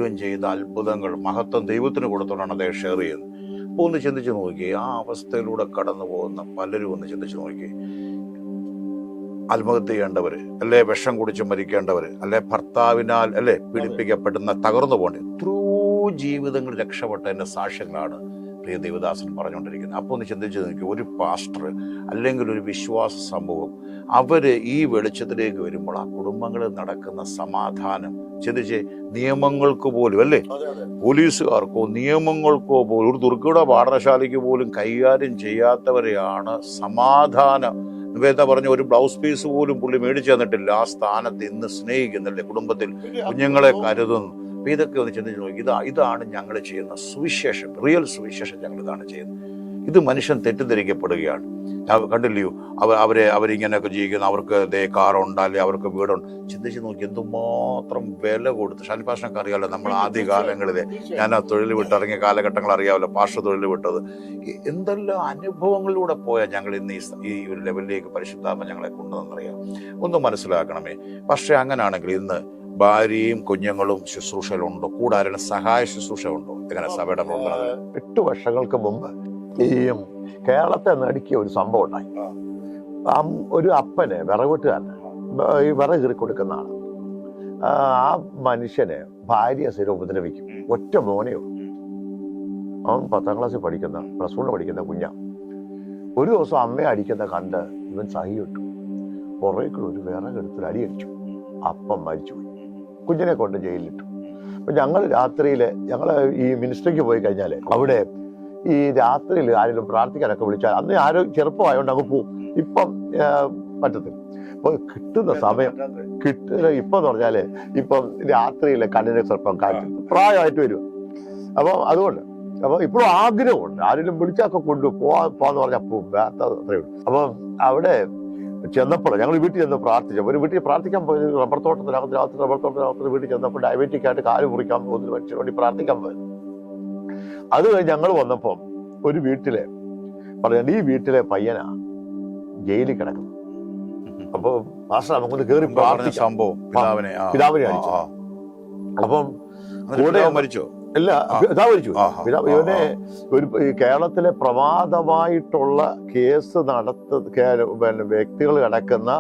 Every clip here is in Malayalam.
ദൈവം ചെയ്ത അത്ഭുതങ്ങൾ മഹത്വം ദൈവത്തിന് കൊടുത്തോണ്ടാണ് അദ്ദേഹം ഷെയർ ചെയ്യുന്നത്. അപ്പോൾ ഒന്ന് ചിന്തിച്ച് നോക്കി, ആ അവസ്ഥയിലൂടെ കടന്നു പോകുന്ന പലരും ഒന്ന് ചിന്തിച്ച് നോക്കി. ആത്മഹത്യ ചെയ്യേണ്ടവർ, അല്ലെ വിഷം കുടിച്ച് മരിക്കേണ്ടവർ, അല്ലെ ഭർത്താവിനാൽ അല്ലെ പീഡിപ്പിക്കപ്പെടുന്ന തകർന്നു പോകേണ്ട എത്രയോ ജീവിതങ്ങൾ രക്ഷപ്പെട്ടതിൻ്റെ സാക്ഷ്യങ്ങളാണ് പ്രിയ ദേവദാസൻ പറഞ്ഞുകൊണ്ടിരിക്കുന്നത്. അപ്പോൾ ഒന്ന് ചിന്തിച്ച് നോക്കി, ഒരു പാസ്റ്റർ അല്ലെങ്കിൽ ഒരു വിശ്വാസ സമൂഹം അവർ ഈ വെളിച്ചത്തിലേക്ക് വരുമ്പോൾ ആ കുടുംബങ്ങളിൽ നടക്കുന്ന സമാധാനം ചിന്തിച്ച്, നിയമങ്ങൾക്ക് പോലും അല്ലേ, പോലീസുകാർക്കോ നിയമങ്ങൾക്കോ പോലും ഒരു ദുർഘട പാഠശാലയ്ക്ക് പോലും കൈകാര്യം ചെയ്യാത്തവരെയാണ് സമാധാനം എന്താ പറഞ്ഞ ഒരു ബ്ലൗസ് പീസ് പോലും പുള്ളി മേടിച്ചു തന്നിട്ടില്ല. ആ സ്ഥാനത്ത് ഇന്ന് സ്നേഹിക്കുന്നില്ലേ, കുടുംബത്തിൽ കുഞ്ഞുങ്ങളെ കരുതുന്നു. അപ്പൊ ഇതൊക്കെ ഒന്ന് ചിന്തിച്ച് നോക്കി. ഇതാണ് ഞങ്ങൾ ചെയ്യുന്ന സുവിശേഷം, റിയൽ സുവിശേഷം. ഞങ്ങൾ ഇതാണ് ചെയ്യുന്നത്. ഇത് മനുഷ്യൻ തെറ്റിദ്ധരിക്കപ്പെടുകയാണ്. കണ്ടില്ലയോ അവരിങ്ങനെയൊക്കെ ജീവിക്കുന്ന, അവർക്ക് കാറുണ്ട്, അല്ലെങ്കിൽ അവർക്ക് വീടുണ്ട്. ചിന്തിച്ച് നോക്കി എന്തുമാത്രം വില കൊടുത്ത്. ഷാനിപ്പാഷനൊക്കെ അറിയാമല്ലോ, നമ്മൾ ആദ്യ കാലങ്ങളിൽ ഞാൻ ആ തൊഴിൽ വിട്ടിറങ്ങിയ കാലഘട്ടങ്ങൾ അറിയാമല്ലോ, പാഷ തൊഴിൽ വിട്ടത്. എന്തെല്ലാം അനുഭവങ്ങളിലൂടെ പോയാൽ ഞങ്ങൾ ഇന്ന് ഈ ഒരു ലെവലിലേക്ക് പരിശുദ്ധാത്മ ഞങ്ങളെ കൊണ്ടുവന്നറിയാം. ഒന്ന് മനസ്സിലാക്കണമേ. പക്ഷെ അങ്ങനെയാണെങ്കിൽ ഇന്ന് ഭാര്യയും കുഞ്ഞുങ്ങളും ശുശ്രൂഷയിലുണ്ടോ? കൂടാതെ സഹായ ശുശ്രൂഷ ഉണ്ടോ? എങ്ങനെ സഭയുടെ പ്രവർത്തനം? 8 വർഷങ്ങൾക്ക് മുമ്പ് ഈ കേരളത്തെ നടുക്കിയ ഒരു സംഭവം ഉണ്ടായി. ഒരു അപ്പന് വിറകുവെട്ടുകാരന് ഈ വിറക് കീറി കൊടുക്കുന്ന ആള്, ആ മനുഷ്യന് ഭാര്യ സ്ഥിരം ഉപദ്രവിക്കും. ഒറ്റ മോനേ ഉള്ളൂ. അവൻ 10ാം ക്ലാസ്സിൽ പഠിക്കുന്ന, +1 പഠിക്കുന്ന കുഞ്ഞ. ഒരു ദിവസം അമ്മയെ അടിക്കുന്ന കണ്ട് ഇവൻ സഹിയിട്ടു. പുറകേക്കൂടെ ഒരു വിറകെടുത്തൊരു അടി അടിച്ചു. അപ്പം മരിച്ചുപോയി. കുഞ്ഞിനെ കൊണ്ട് ജയിലിലിട്ടു. അപ്പൊ ഞങ്ങൾ രാത്രിയിൽ ഈ മിനിസ്ട്രിക്ക് പോയി കഴിഞ്ഞാൽ അവിടെ ഈ രാത്രിയിൽ ആരെങ്കിലും പ്രാർത്ഥിക്കാനൊക്കെ വിളിച്ചാൽ, അന്ന് ആരും ചെറുപ്പമായോണ്ട് അങ്ങ് പോവും. ഇപ്പം പറ്റത്തില്ല. അപ്പൊ കിട്ടുന്ന സമയം ഇപ്പം എന്ന് പറഞ്ഞാല് ഇപ്പം രാത്രിയിലെ കണ്ണിന് സ്വല്പം കാറ്റ് പ്രായമായിട്ട് വരും. അപ്പം അതുകൊണ്ട് ഇപ്പോഴും ആഗ്രഹമുണ്ട്, ആരെങ്കിലും വിളിച്ചൊക്കെ പോവാന്ന് പറഞ്ഞാൽ പോവും. അത്രയേ ഉള്ളൂ. അപ്പം അവിടെ ചെന്നപ്പോൾ ഞങ്ങൾ വീട്ടിൽ ചെന്ന് പ്രാർത്ഥിച്ചു. ഒരു വീട്ടിൽ പ്രാർത്ഥിക്കാൻ പോയത് റബ്ബർ തോട്ടത്തിനകത്ത് വീട്ടിൽ ചെന്നപ്പോൾ ഡയബറ്റിക് ആയിട്ട് കാല് മുറിക്കാൻ പോകുന്ന മനുഷ്യന് വേണ്ടി പ്രാർത്ഥിക്കാൻ പോയത്. അത് കഴിഞ്ഞ് ഞങ്ങൾ വന്നപ്പോൾ ഒരു വീട്ടിലെ ഈ വീട്ടിലെ പയ്യനാ ജയിലിൽ കിടക്കുന്നു. അപ്പൊ പാസ്റ്റർ നമുക്കൊന്ന് കയറി പ്രാർത്ഥിക്കാം. പിതാവിനെ അടിച്ചു. അപ്പം കൂടെ മരിച്ചോ? ഇല്ല, പിതാവ് മരിച്ചു. ഇവനെ കേരളത്തിലെ പ്രമാദമായിട്ടുള്ള കേസ് വ്യക്തികൾ കിടക്കുന്ന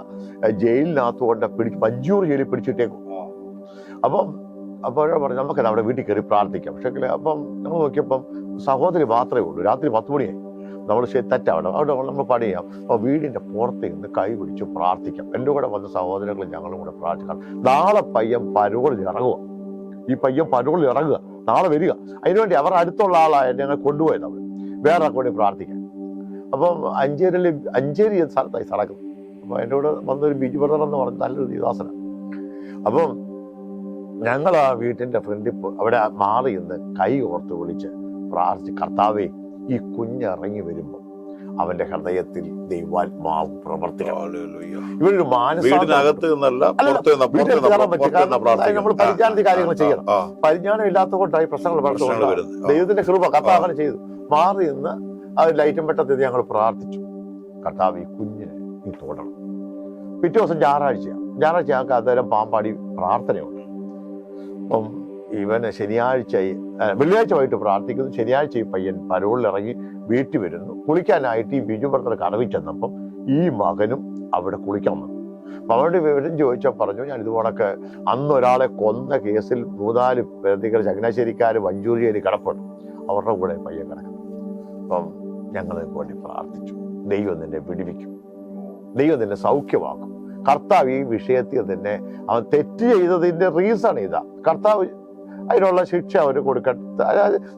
ജയിലിനകത്ത് കൊണ്ട് മഞ്ചൂർ ജയിലിൽ പിടിച്ചിട്ടേക്കും. അപ്പോഴേ പറഞ്ഞു നമുക്ക് അവിടെ വീട്ടിൽ കയറി പ്രാർത്ഥിക്കാം. പക്ഷേ അപ്പം ഞങ്ങൾ നോക്കിയപ്പം സഹോദരി മാത്രമേ ഉള്ളൂ. രാത്രി 10 മണിയായി. നമ്മൾ തെറ്റാവണം, അവിടെ നമ്മൾ പണി ചെയ്യാം. അപ്പോൾ വീടിൻ്റെ പുറത്ത് നിന്ന് കൈ പിടിച്ച് പ്രാർത്ഥിക്കാം. എൻ്റെ കൂടെ വന്ന സഹോദരങ്ങളും ഞങ്ങളും കൂടെ പ്രാർത്ഥിക്കാം. നാളെ പയ്യൻ പരോളിൽ ഇറങ്ങുക. ഈ പയ്യൻ പരോളിൽ ഇറങ്ങുക, നാളെ വരിക. അതിനുവേണ്ടി അവർ അടുത്തുള്ള ആളായ ഞങ്ങൾ കൊണ്ടുപോയത് അവർ വേറെ കൂടി പ്രാർത്ഥിക്കാൻ. അപ്പം അഞ്ചേരി സ്ഥലത്തായി സ്ഥലക്കും. അപ്പോൾ എൻ്റെ കൂടെ വന്നൊരു ബിജു ബ്രദർ എന്ന് പറഞ്ഞ നല്ലൊരു ദൈവദാസനാണ്. അപ്പം ഞങ്ങൾ ആ വീട്ടിൻ്റെ ഫ്രണ്ടിൽ അവിടെ മാറി നിന്ന് കൈ ഓർത്ത് വിളിച്ച് പ്രാർത്ഥിച്ച്, കർത്താവേ ഈ കുഞ്ഞിറങ്ങി വരുമ്പോൾ അവന്റെ ഹൃദയത്തിൽ ദൈവാത്മാവ് പ്രവർത്തിക്കണം. ഇവരൊരു നമ്മൾ പരിജ്ഞാനത്തിൽ കാര്യങ്ങൾ ചെയ്യണം. പരിജ്ഞാനം ഇല്ലാത്ത കൊണ്ടായി പ്രശ്നങ്ങൾ വളർത്തുകൊണ്ട് ദൈവത്തിന്റെ കൃപ കർത്താവ് ചെയ്തു. മാറി നിന്ന് ആ ലൈറ്റും പെട്ടത് ഞങ്ങൾ പ്രാർത്ഥിച്ചു, കർത്താവ് ഈ കുഞ്ഞിനെ നീ തൊടണം. പിറ്റേ ദിവസം ഞായറാഴ്ച ഞങ്ങൾക്ക് അന്നേരം പാമ്പാടി പ്രാർത്ഥനയുണ്ട്. അപ്പം ഇവന് വെള്ളിയാഴ്ച വൈകിട്ട് പ്രാർത്ഥിക്കുന്നു. ശനിയാഴ്ച ഈ പയ്യൻ പരോളിലിറങ്ങി വീട്ടിൽ വരുന്നു. കുളിക്കാനായിട്ട് ഈ ബിജു ബ്രദർ കടവിൽ ചെന്നപ്പം ഈ മകനും അവിടെ കുളിക്കാൻ വന്നു. അപ്പം അവരുടെ വിവരം ചോദിച്ചാൽ പറഞ്ഞു, ഞാൻ ഇതുപോലൊക്കെ അന്ന് ഒരാളെ കൊന്ന കേസിൽ 3-4 പ്രതികൾ ചങ്ങനാശ്ശേരിക്കാർ വഞ്ചൂരിയിൽ കിടപ്പുണ്ട്, അവരുടെ കൂടെ പയ്യൻ കിടക്കുന്നു. അപ്പം ഞങ്ങൾ വേണ്ടി പ്രാർത്ഥിച്ചു. ദൈവം നിന്നെ വിടുവിക്കും, ദൈവം നിന്നെ സൗഖ്യമാക്കും. കർത്താവ് ഈ വിഷയത്തിൽ തന്നെ അവൻ തെറ്റ് ചെയ്തതിന്റെ റീസൺ ഇതാ, കർത്താവ് അതിനുള്ള ശിക്ഷ അവന് കൊടുക്കട്ടെ.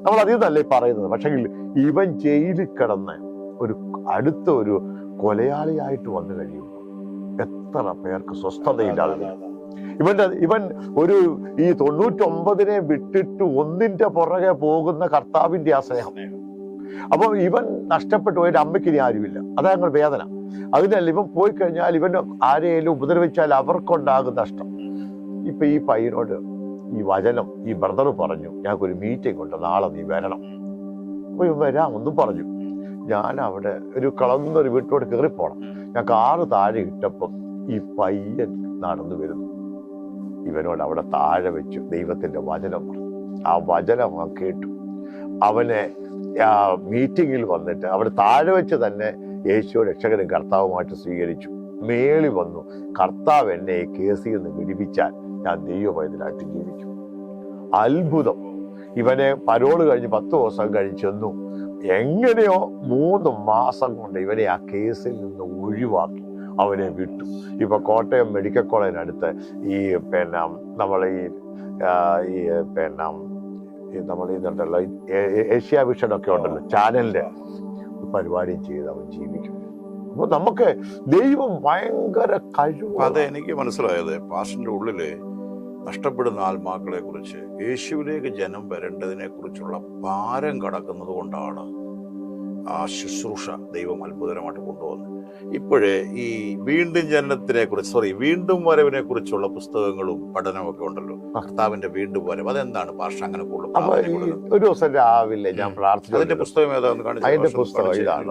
നമ്മൾ അതിൽ നിന്നല്ലേ പറയുന്നത്. പക്ഷേ ഇവൻ ജയിലിൽ കിടന്ന് അടുത്ത ഒരു കൊലയാളിയായിട്ട് വന്നു കഴിയുമ്പോൾ എത്ര പേർക്ക് സ്വസ്ഥതയില്ലാതെ. ഇവൻ ഈ 99 വിട്ടിട്ട് 1 പുറകെ പോകുന്ന കർത്താവിന്റെ ആ സ്നേഹം. അപ്പൊ ഇവൻ നഷ്ടപ്പെട്ടു പോയിട്ട് അമ്മയ്ക്ക് ഇനി ആരുമില്ല. അതാ ഞങ്ങൾ വേദന. അതിനല്ല, ഇവൻ പോയി കഴിഞ്ഞാൽ ഇവൻ ആരെയും ഉപദ്രവിച്ചാൽ അവർക്കുണ്ടാകും നഷ്ടം. ഇപ്പൊ ഈ പയ്യനോട് ഈ വചനം ഈ ബ്രദർ പറഞ്ഞു, ഞങ്ങൾക്കൊരു മീറ്റിംഗ് ഉണ്ട്, നാളെ നീ വരണം. അപ്പൊ ഇവൻ വരാമെന്നും പറഞ്ഞു. ഞാൻ അവിടെ ഒരു കളന്നൊരു വീട്ടിലോട്ട് കയറിപ്പോണം. ഞാൻ കാറ് താഴെ ഇട്ടപ്പം ഈ പയ്യൻ നടന്നു വരുന്നു. ഇവനോട് അവിടെ താഴെ വെച്ചു ദൈവത്തിന്റെ വചനം പറഞ്ഞു. ആ വചനം കേട്ടു. അവനെ മീറ്റിങ്ങിൽ വന്നിട്ട് അവിടെ താഴെ വെച്ച് തന്നെ യേശു രക്ഷകനും കർത്താവുമായിട്ട് സ്വീകരിച്ചു. മേളി വന്നു, കർത്താവ് എന്നെ ഈ കേസിൽ നിന്ന് വിടിപ്പിച്ചാൽ ഞാൻ ദൈവപൈതലായിട്ട് ജീവിക്കും. അത്ഭുതം. ഇവനെ പരോള് കഴിഞ്ഞ് 10 ദിവസം കഴിഞ്ഞ് ചെന്നു. എങ്ങനെയോ 3 മാസം കൊണ്ട് ഇവനെ ആ കേസിൽ നിന്ന് ഒഴിവാക്കി, അവനെ വിട്ടു. ഇപ്പൊ കോട്ടയം മെഡിക്കൽ കോളേജിനടുത്ത് ഈ നമ്മൾ ഇതുണ്ടല്ലോ, ഏഷ്യ വിഷനൊക്കെ ഉണ്ടല്ലോ, ചാനലിന്റെ പരിപാടിയും ചെയ്ത് അവൻ ജീവിക്കും. അപ്പൊ നമുക്ക് ദൈവം ഭയങ്കര കഴിവ്. അത് എനിക്ക് മനസ്സിലായത് പാസ്റ്ററിന്റെ ഉള്ളില് നഷ്ടപ്പെടുന്ന ആത്മാക്കളെ കുറിച്ച്, യേശുവിലേക്ക് ജനം വരേണ്ടതിനെ കുറിച്ചുള്ള ഭാരം കടക്കുന്നത് കൊണ്ടാണ് ആ ശുശ്രൂഷ ദൈവം അത്ഭുതകരമായിട്ട് കൊണ്ടുവന്നത്. ഇപ്പോഴേ ഈ വീണ്ടും വരവിനെ കുറിച്ചുള്ള പുസ്തകങ്ങളും പഠനമൊക്കെ ഉണ്ടല്ലോ. കർത്താവിന്റെ വീണ്ടും വരവ്, അതെന്താണ് ഭാഷ അങ്ങനെ ഒരു ദിവസം രാവിലെ ഞാൻ പ്രാർത്ഥിച്ചു. അതിന്റെ പുസ്തകം ഏതാന്ന് കാണിച്ചു. അതിന്റെ പുസ്തകം ഇതാണ്.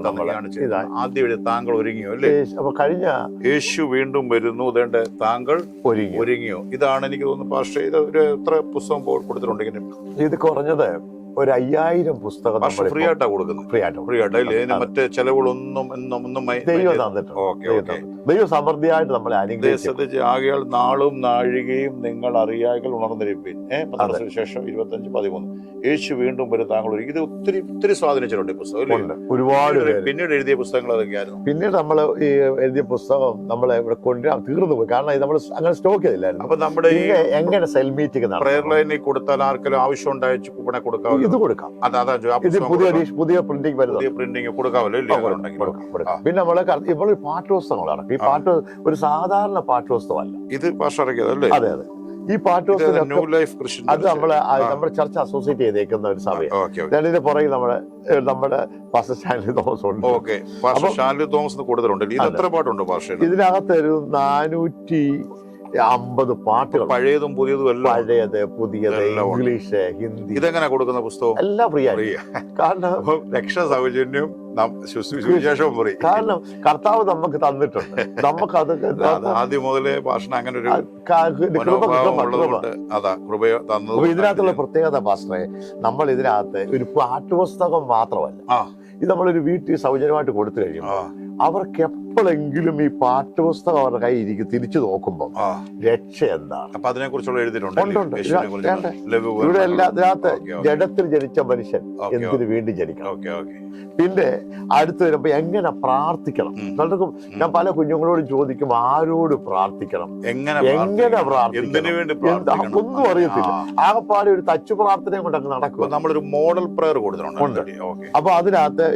ആദ്യം താങ്കൾ ഒരുങ്ങിയോ അല്ലേ? അപ്പൊ കഴിഞ്ഞ യേശു വീണ്ടും വരുന്നു, അതേണ്ട താങ്കൾ ഒരുങ്ങിയോ. ഇതാണ് എനിക്ക് തോന്നുന്നു ഭാഷ. ഇത് ഒരു എത്ര പുസ്തകം കൊടുത്തിട്ടുണ്ട് ഇങ്ങനെ? ഇത് കുറഞ്ഞത് ഒരു 5000 പുസ്തകം ഫ്രീ ആയിട്ടാ കൊടുക്കുന്നത്. ഫ്രീ ആയിട്ട് മറ്റേ ചെലവുകളൊന്നും ദൈവം തന്നിട്ടുണ്ട്. ദൈവം സമൃദ്ധിയായിട്ട് നമ്മളെ അനുഗ്രഹിച്ചു. ആകയാൽ നാളും നാഴികയും നിങ്ങൾ അറിയാകൾ ഉണർന്നിരിപ്പീൻ. ശേഷം 25:13 യേശു വീണ്ടും വരും താങ്കൾ. ഇത് ഒത്തിരി സ്വാധീനിച്ചിട്ടുണ്ട് ഈ പുസ്തകം. ഒരുപാട് പിന്നീട് എഴുതിയ പുസ്തകങ്ങൾ അതൊക്കെയായിരുന്നു. പിന്നീട് നമ്മൾ ഈ എഴുതിയ പുസ്തകം നമ്മളെ ഇവിടെ കൊണ്ടുവരാൻ തീർന്നു പോയി. കാരണം നമ്മൾ അങ്ങനെ സ്റ്റോക്ക് ചെയ്തില്ലായിരുന്നു. അപ്പൊ നമ്മുടെ എങ്ങനെ സെൽ മീറ്റിംഗ് പ്രയർ ലൈനിൽ കൊടുത്താൽ ആർക്കെങ്കിലും ആവശ്യം ഉണ്ടായി കൊടുക്കാം. ഇത് കൊടുക്കാം. പുതിയ പ്രിന്റിംഗ് കൊടുക്കാമല്ലോ. പിന്നെ നമ്മള് പാട്ട് പുസ്തകങ്ങളാണ്. ഈ പാട്ട് ഒരു സാധാരണ പാട്ട് പുസ്തകമല്ല. ഇത് പാസ്റ്ററക്കിയതല്ലേ? അതെ. ഈ പാട്ട് പുസ്തകം അത് നമ്മുടെ ചർച്ച അസോസിയേറ്റ് ചെയ്തേക്കുന്ന ഒരു സഭയാണ്. ഇതിന്റെ പുറകിൽ നമ്മുടെ പാസ്റ്റർ ഷാൻലി തോമസ് ഉണ്ട്. ഇതിനകത്ത് ഒരു 450 പാട്ടുകൾ, പഴയതും പുതിയതും എല്ലാം. പഴയത് പുതിയത്, ഇംഗ്ലീഷ്, ഹിന്ദി. ഇതെങ്ങനെ കൊടുക്കുന്ന പുസ്തകം? എല്ലാം ഫ്രീ ആയി. കാരണം രക്ഷ സൗജന്യം, സുവിശേഷവും ഫ്രീ. കാരണം കർത്താവ് നമുക്ക് തന്നിട്ടുണ്ട്. നമുക്കത് ആദ്യം മുതലേ ഭാഷണം അങ്ങനെ ഒരു ഇതിനകത്തുള്ള പ്രത്യേകത പാസ്റ്ററെ, നമ്മൾ ഇതിനകത്ത് ഒരു പാട്ടുപുസ്തകം മാത്രമല്ല, ഇത് നമ്മളൊരു വീട്ടിൽ സൗജന്യമായിട്ട് കൊടുത്തു കഴിയുമ്പോൾ അവർക്ക് എപ്പോഴെങ്കിലും ഈ പാട്ടുപുസ്തകം അവരുടെ കയ്യിൽ ഇരിക്കും. തിരിച്ചു നോക്കുമ്പോൾ രക്ഷ എന്താണ്. അപ്പൊ അതിനെ കുറിച്ചുള്ള എഴുതിയിട്ടുണ്ട്. ഇവിടെ ഇതിനകത്ത് ജഡത്തിൽ ജനിച്ച മനുഷ്യൻ എന്തിനു വേണ്ടി ജനിക്കണം. പിന്നെ അടുത്ത് വരുമ്പോ എങ്ങനെ പ്രാർത്ഥിക്കണം. പലർക്കും ഞാൻ പല കുഞ്ഞുങ്ങളോടും ചോദിക്കും, ആരോട് പ്രാർത്ഥിക്കണം, എങ്ങനെ പ്രാർത്ഥിക്കണം, ഒന്നും അറിയത്തില്ല. ആകെപ്പാടെ ഒരു തച്ചു പ്രാർത്ഥനയും കൊണ്ടൊക്കെ നടക്കും. നമ്മളൊരു മോഡൽ പ്രയർ കൊടുത്തിട്ടുണ്ട്. അപ്പൊ അതിനകത്ത്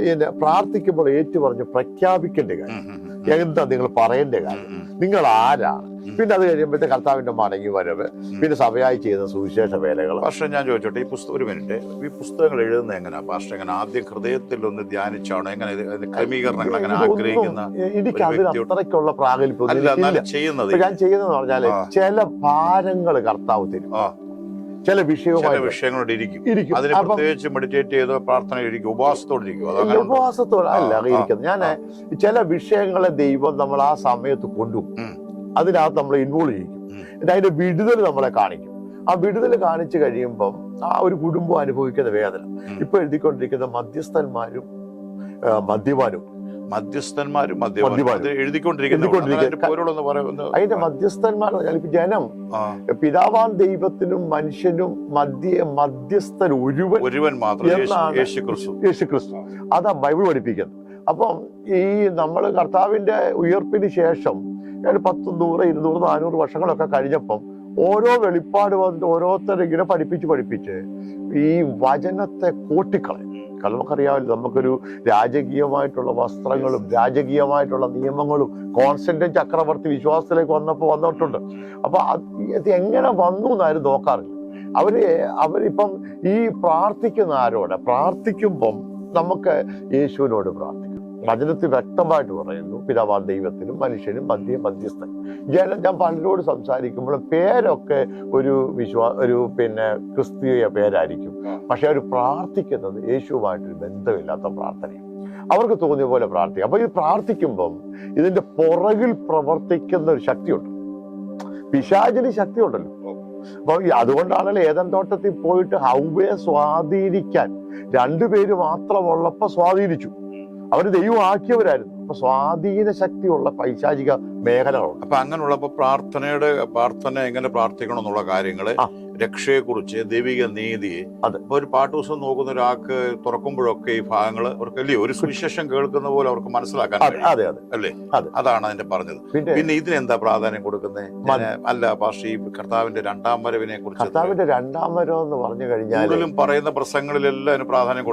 പ്രാർത്ഥിക്കുമ്പോൾ ഏറ്റു പറഞ്ഞ് പ്രഖ്യാപിക്കേണ്ട കാര്യം എന്താ, നിങ്ങൾ പറയേണ്ട കാര്യം, നിങ്ങൾ ആരാണ്. പിന്നെ അത് കഴിയുമ്പോഴത്തെ കർത്താവിന്റെ മടങ്ങി വരവ്, പിന്നെ സഭയായി ചെയ്യുന്ന സുവിശേഷ വേലകൾ. പക്ഷെ ഞാൻ ചോദിച്ചോട്ടെ, ഒരു മിനിറ്റ്, ഈ പുസ്തകങ്ങൾ എഴുതുന്നത് എങ്ങനെയാ പക്ഷെ എങ്ങനെ? ആദ്യം ഹൃദയത്തിൽ ഒന്ന് ധ്യാനിച്ചാണോ? എങ്ങനെ ക്രമീകരണങ്ങൾ അങ്ങനെ ആഗ്രഹിക്കുന്ന? എനിക്ക് അതിന് അത്രയ്ക്കുള്ള പ്രാഗൽഭ്യം ചെയ്യുന്നത്. ഞാൻ ചെയ്യുന്നതെന്ന് പറഞ്ഞാല് ചില ഭാരങ്ങൾ കർത്താവ് തരും. ചില വിഷയങ്ങളോട് ഇരിക്കും. അതിന് പ്രത്യേകിച്ച് മെഡിറ്റേറ്റ് ചെയ്തോ പ്രാർത്ഥന ഇരിക്കും, ഉപവാസത്തോടെ അല്ല ഇരിക്കുന്നത്. ഞാൻ ചില വിഷയങ്ങളെ ദൈവം നമ്മൾ ആ സമയത്ത് കൊണ്ടുപോകും. അതിനകത്ത് നമ്മൾ ഇൻവോൾവ് ചെയ്യിക്കും. അതിന്റെ വിടുതൽ നമ്മളെ കാണിക്കും. ആ വിടുതൽ കാണിച്ചു കഴിയുമ്പം ആ ഒരു കുടുംബം അനുഭവിക്കുന്ന വേദന. ഇപ്പൊ എഴുതിക്കൊണ്ടിരിക്കുന്ന മധ്യസ്ഥന്മാരും അതിന്റെ മധ്യസ്ഥന്മാർ ജനം പിതാവാൻ ദൈവത്തിനും മനുഷ്യനും മധ്യസ്ഥൻ ഒരുവൻ മാത്രം, യേശുക്രിസ്തു. അതാ ബൈബിൾ പഠിപ്പിക്കുന്നത്. അപ്പം ഈ നമ്മള് കർത്താവിന്റെ ഉയർപ്പിന് ശേഷം 10, 100, 200, 400 വർഷങ്ങളൊക്കെ കഴിഞ്ഞപ്പം ഓരോ വെളിപ്പാട് വന്നിട്ട് ഓരോരുത്തരിങ്ങനെ പഠിപ്പിച്ച് ഈ വചനത്തെ കൂട്ടിക്കളയും. കാരണം നമുക്കറിയാമല്ലോ, നമുക്കൊരു രാജകീയമായിട്ടുള്ള വസ്ത്രങ്ങളും രാജകീയമായിട്ടുള്ള നിയമങ്ങളും കോൺസ്റ്റന്റൈൻ ചക്രവർത്തി വിശ്വാസത്തിലേക്ക് വന്നിട്ടുണ്ട്. അപ്പൊ അത് എങ്ങനെ വന്നു എന്നാരും നോക്കാറില്ല. അവരിപ്പം ഈ പ്രാർത്ഥിക്കുന്ന ആരോടെ പ്രാർത്ഥിക്കുമ്പം നമുക്ക് യേശുവിനോട് പ്രാർത്ഥിക്കാം. വചനത്തിൽ വ്യക്തമായിട്ട് പറയുന്നു, പിതാവാൻ ദൈവത്തിനും മനുഷ്യനും മധ്യസ്ഥൻ. ഞാൻ പലരോട് സംസാരിക്കുമ്പോൾ പേരൊക്കെ ഒരു ക്രിസ്തീയ പേരായിരിക്കും. പക്ഷെ അവർ പ്രാർത്ഥിക്കുന്നത് യേശുവുമായിട്ടൊരു ബന്ധമില്ലാത്ത പ്രാർത്ഥനയാണ്. അവർക്ക് തോന്നിയ പോലെ പ്രാർത്ഥിക്കും. അപ്പൊ ഇത് പ്രാർത്ഥിക്കുമ്പം ഇതിന്റെ പുറകിൽ പ്രവർത്തിക്കുന്ന ഒരു ശക്തിയുണ്ട്. പിശാചിന് ശക്തിയുണ്ടല്ലോ. അപ്പൊ അതുകൊണ്ടാണല്ലോ ഏദൻ തോട്ടത്തിൽ പോയിട്ട് ഹൗവയെ സ്വാധീനിക്കാൻ 2 പേര് മാത്രമുള്ളപ്പോ സ്വാധീനിച്ചു. അവര് ദൈവം ആക്കിയവരായിരുന്നു. അപ്പൊ സ്വാധീന ശക്തിയുള്ള പൈശാചിക മേഖലകളുണ്ട്. അപ്പൊ അങ്ങനെയുള്ളപ്പോ പ്രാർത്ഥന എങ്ങനെ പ്രാർത്ഥിക്കണം എന്നുള്ള കാര്യങ്ങള്, രക്ഷയെക്കുറിച്ച്, ദൈവിക നീതിയെ, ഇപ്പൊ ഒരു പാട്ടുപുസ്തകം നോക്കുന്ന ഒരാൾക്ക് തുറക്കുമ്പോഴൊക്കെ ഈ ഭാഗങ്ങള് അവർക്ക് അല്ലേ ഒരു സുവിശേഷം കേൾക്കുന്ന പോലെ അവർക്ക് മനസ്സിലാക്കാൻ അല്ലേ? അതാണ് അതിന്റെ പറഞ്ഞത്. പിന്നെ ഇതിനെന്താ പ്രാധാന്യം കൊടുക്കുന്നത്? അല്ല പക്ഷേ ഈ കർത്താവിന്റെ 2ാം വരവിനെ കുറിച്ച്, കർത്താവിന്റെ 2ാം വരവ് എന്ന് പറഞ്ഞു കഴിഞ്ഞാൽ പറയുന്ന പ്രസംഗങ്ങളിലെല്ലാം പ്രാധാന്യം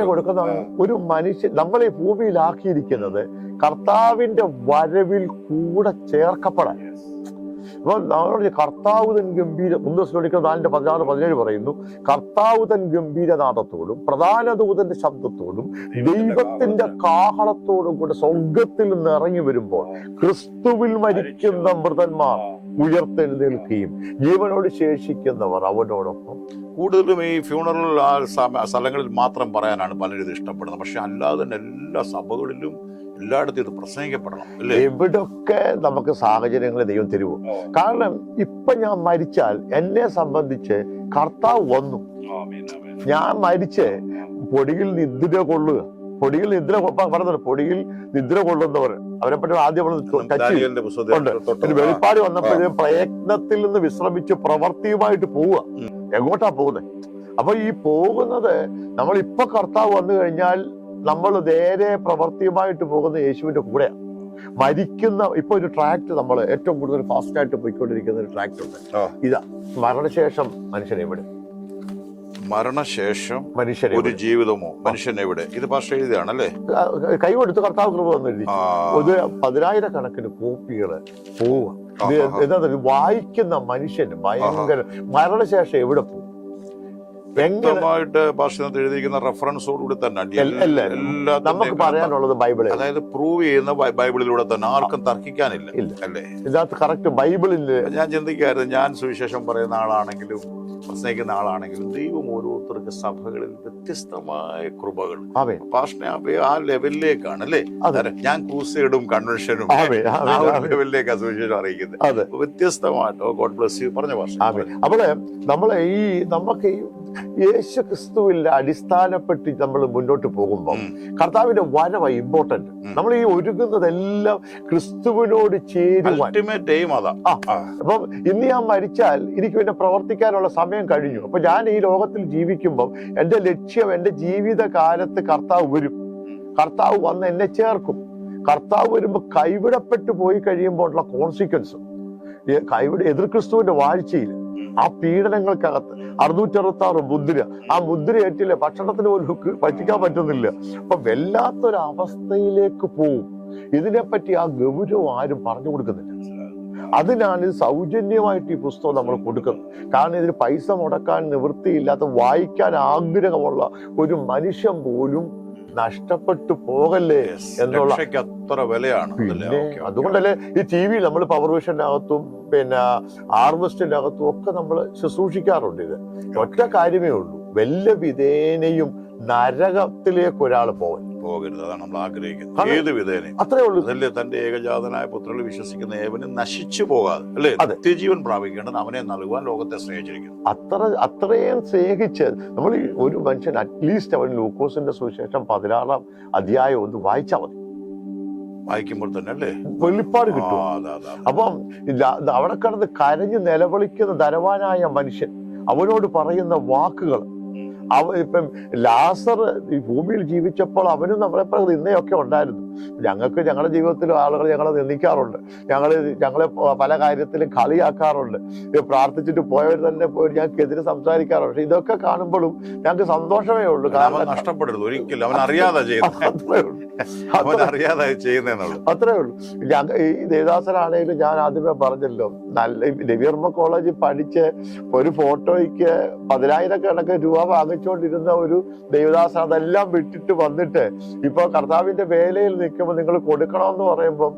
കൊടുക്കുന്ന ഒരു മനുഷ്യൻ നമ്മളെ ഭൂമിയിലാക്കിയിരിക്കുന്നത് കർത്താവിന്റെ വരവിൽ കൂടെ ചേർക്കപ്പെടാൻ. അപ്പൊ നമ്മളോട് കർത്താവ് തൻ ഗംഭീര 1 Thessalonians 4:16-17 പറയുന്നു, കർത്താവ് തൻ ഗംഭീരനാദത്തോടും പ്രധാന ദൂതന്റെ ശബ്ദത്തോടും ദൈവത്തിന്റെ കാഹളത്തോടും കൂടെ സ്വർഗത്തിൽ നിന്ന് ഇറങ്ങി വരുമ്പോൾ ക്രിസ്തുവിൽ മരിക്കുന്ന മൃതന്മാർ ഉയർത്തെഴുന്നേൽക്കുകയും ജീവനോട് ശേഷിക്കുന്നവർ അവനോടൊപ്പം. കൂടുതലും ഈ ഫ്യൂണറൽ സ്ഥലങ്ങളിൽ മാത്രം പറയാനാണ് പലരും ഇത് ഇഷ്ടപ്പെടുന്നത്. പക്ഷെ അല്ലാതെ തന്നെ എല്ലാ സഭകളിലും എല്ലായിടത്തും ഇത് പ്രസംഗിക്കപ്പെടണം അല്ലേ? എവിടൊക്കെ നമുക്ക് സാഹചര്യങ്ങൾ ദൈവം തരുമോ. കാരണം ഇപ്പൊ ഞാൻ മരിച്ചാൽ എന്നെ സംബന്ധിച്ച് കർത്താവ് വന്നു. ഞാൻ മരിച്ച് പൊടിയിൽ നിദ്ര കൊള്ളുക, പൊടിയിൽ നിദ്ര കൊള്ളുന്നവർ അവരെ പറ്റി ആദ്യം വെളിപ്പാട് വന്നപ്പോഴും പ്രയത്നത്തിൽ നിന്ന് വിശ്രമിച്ച് പ്രവൃത്തിയുമായിട്ട് പോവുക. എങ്ങോട്ടാ പോകുന്നത്? അപ്പൊ ഈ പോകുന്നത് നമ്മൾ ഇപ്പൊ കർത്താവ് വന്നു കഴിഞ്ഞാൽ നമ്മൾ നേരെ പ്രവൃത്തിയുമായിട്ട് പോകുന്ന യേശുവിന്റെ കൂടെയാണ്. മരിക്കുന്ന ഇപ്പൊ ഒരു ട്രാക്ട് നമ്മൾ ഏറ്റവും കൂടുതൽ ഫാസ്റ്റ് ആയിട്ട് പോയിക്കൊണ്ടിരിക്കുന്ന ഒരു ട്രാക്ട് ഉണ്ട്. ഇതാ മരണശേഷം മനുഷ്യൻ എവിടെ? മരണശേഷം ഒരു ജീവിതമോ മനുഷ്യൻ എവിടെ? ഇത് ഭാഷ എഴുതിയാണല്ലേ? കൈ കൊടുത്ത് കർത്താവ് കൃപ വന്നിരുന്നു. ഒരു 10,000-കണക്കിന് കോപ്പികള് പോവുക. എന്താ വായിക്കുന്ന മനുഷ്യന് ഭയങ്കര മരണശേഷം എവിടെ പോകും? വ്യക്തമായിട്ട് ഭാഷണത്തിൽ എഴുതിയിരിക്കുന്ന റെഫറൻസോടുകൂടി തന്നെ നമുക്ക് പറയാനുള്ളത് ബൈബിൾ, അതായത് പ്രൂവ് ചെയ്യുന്ന ബൈബിളിലൂടെ തന്നെ, ആർക്കും തർക്കിക്കാനില്ല അല്ലേ? ഇതിനകത്ത് കറക്റ്റ് ബൈബിളിൽ ഞാൻ ചിന്തിക്കായിരുന്നു, ഞാൻ സുവിശേഷം പറയുന്ന ആളാണെങ്കിലും പ്രസംഗിക്കുന്ന ആളാണെങ്കിലും ദൈവം ഓരോരുത്തർക്ക് സഭകളിൽ വ്യത്യസ്തമായ കൃപകൾ ആ ലെവലിലേക്കാണ് അല്ലേ? ഞാൻ ക്രൂസൈഡും കൺവെൻഷനും ലെവലിലേക്കാണ് സുവിശേഷം അറിയിക്കുന്നത്. വ്യത്യസ്തമായിട്ടോ. God bless you. പറഞ്ഞ ഭാഷ. അവിടെ നമ്മളെ നമുക്ക് യേശു ക്രിസ്തുവിന്റെ അടിസ്ഥാനപ്പെട്ട് നമ്മൾ മുന്നോട്ട് പോകുമ്പോൾ കർത്താവിന്റെ വരവ് ഇമ്പോർട്ടന്റ്. നമ്മൾ ഈ ഒരുങ്ങുന്നതെല്ലാം ക്രിസ്തുവിനോട് ചേരുവാൻ. അപ്പം ഇന്ന് ഞാൻ മരിച്ചാൽ എനിക്ക് പിന്നെ പ്രവർത്തിക്കാനുള്ള സമയം കഴിഞ്ഞു. അപ്പൊ ഞാൻ ഈ ലോകത്തിൽ ജീവിക്കുമ്പോൾ എന്റെ ലക്ഷ്യം, എന്റെ ജീവിതകാലത്ത് കർത്താവ് വരും. കർത്താവ് വന്ന് എന്നെ ചേർക്കും. കർത്താവ് വരുമ്പോൾ കൈവിടപ്പെട്ടു പോയി കഴിയുമ്പോൾ ഉള്ള കോൺസിക്വൻസ്, എതിർ ക്രിസ്തുവിന്റെ വാഴ്ചയിൽ ആ പീഡനങ്ങൾക്കകത്ത് 666 മുദ്ര, ആ മുദ്ര ഏറ്റില്ല, ഭക്ഷണത്തിന് പോലും പറ്റിക്കാൻ പറ്റുന്നില്ല. അപ്പൊ വല്ലാത്തൊരവസ്ഥയിലേക്ക് പോവും. ഇതിനെപ്പറ്റി ആ ഗൗരവം ആരും പറഞ്ഞു കൊടുക്കുന്നില്ല. അതിനാണ് ഇത് സൗജന്യമായിട്ട് ഈ പുസ്തകം നമ്മൾ കൊടുക്കുന്നത്. കാരണം ഇതിന് പൈസ മുടക്കാൻ നിവൃത്തിയില്ലാത്ത, വായിക്കാൻ ആഗ്രഹമുള്ള ഒരു മനുഷ്യൻ പോലും നഷ്ടപ്പെട്ടു പോകല്ലേ എന്നുള്ള അത്ര വിലയാണ്. അതുകൊണ്ടല്ലേ ഈ TV നമ്മൾ പവർ വിഷനകത്തും പിന്നെ ഹാർവസ്റ്റിന്റെ അകത്തും ഒക്കെ നമ്മൾ ശുശ്രൂഷിക്കാറുണ്ട്. ഇത് ഒറ്റ കാര്യമേ ഉള്ളൂ, വല്ല വിധേനയും നരകത്തിലേക്ക് ഒരാൾ പോകരുത്. അതാണ് നമ്മൾ ആഗ്രഹിക്കുന്നത്. ഏത് വിധേനയും അത്രേ ഉള്ളൂ. അതല്ലേ തന്റെ ഏകജാതനായ പുത്രനിൽ വിശ്വസിക്കുന്ന ഏവനും നശിച്ചു പോകാതെ അല്ലേ നിത്യജീവൻ പ്രാപിക്കേണ്ടത് അവനെ നൽകുവാൻ ലോകത്തെ സ്നേഹിച്ചിരിക്കുന്നു. അത്രയും സ്നേഹിച്ച് നമ്മൾ ഒരു മനുഷ്യൻ അറ്റ്ലീസ്റ്റ് അവൻ ലൂക്കോസിന്റെ സുവിശേഷം 16-ാം അധ്യായം ഒന്ന് വായിച്ചാൽ മതി. വായിക്കുമ്പോൾ തന്നെ അല്ലേ വെളിപ്പാട് കിട്ടും. അപ്പം അവിടെ കിടന്ന് കരഞ്ഞ് നിലവിളിക്കുന്ന ധനവാനായ മനുഷ്യൻ അവനോട് പറയുന്ന വാക്കുകൾ, ഇപ്പം ലാസർ ഈ ഭൂമിയിൽ ജീവിച്ചപ്പോൾ അവനും നമ്മളെ ഇന്നയൊക്കെ ഉണ്ടായിരുന്നു. ഞങ്ങൾക്ക് ഞങ്ങളുടെ ജീവിതത്തിലും ആളുകൾ ഞങ്ങളെ നിന്ദിക്കാറുണ്ട്, ഞങ്ങളെ പല കാര്യത്തിലും കളിയാക്കാറുണ്ട്, പ്രാർത്ഥിച്ചിട്ട് പോയവർ തന്നെ ഞങ്ങൾക്കെതിരെ സംസാരിക്കാറുണ്ട്. പക്ഷെ ഇതൊക്കെ കാണുമ്പോഴും ഞങ്ങൾക്ക് സന്തോഷമേ ഉള്ളൂ. കാരണം നഷ്ടപ്പെടരുത് ഒരിക്കലും, അവൻ അറിയാതെ ചെയ്യുന്നുള്ളൂ. അത്രേ ഉള്ളൂ. ഈ ദേവദാസനാണെങ്കിലും ഞാൻ ആദ്യമേ പറഞ്ഞല്ലോ, നല്ല രവിവർമ്മ കോളേജിൽ പഠിച്ച് ഒരു ഫോട്ടോയ്ക്ക് 10,000-കണക്കിന് രൂപ വാങ്ങിച്ചുകൊണ്ടിരുന്ന ഒരു ദേവദാസൻ അതെല്ലാം വിട്ടിട്ട് വന്നിട്ട് ഇപ്പൊ കർത്താവിന്റെ വേലയിൽ നിൽക്കുമ്പോൾ നിങ്ങൾ കൊടുക്കണമെന്ന് പറയുമ്പം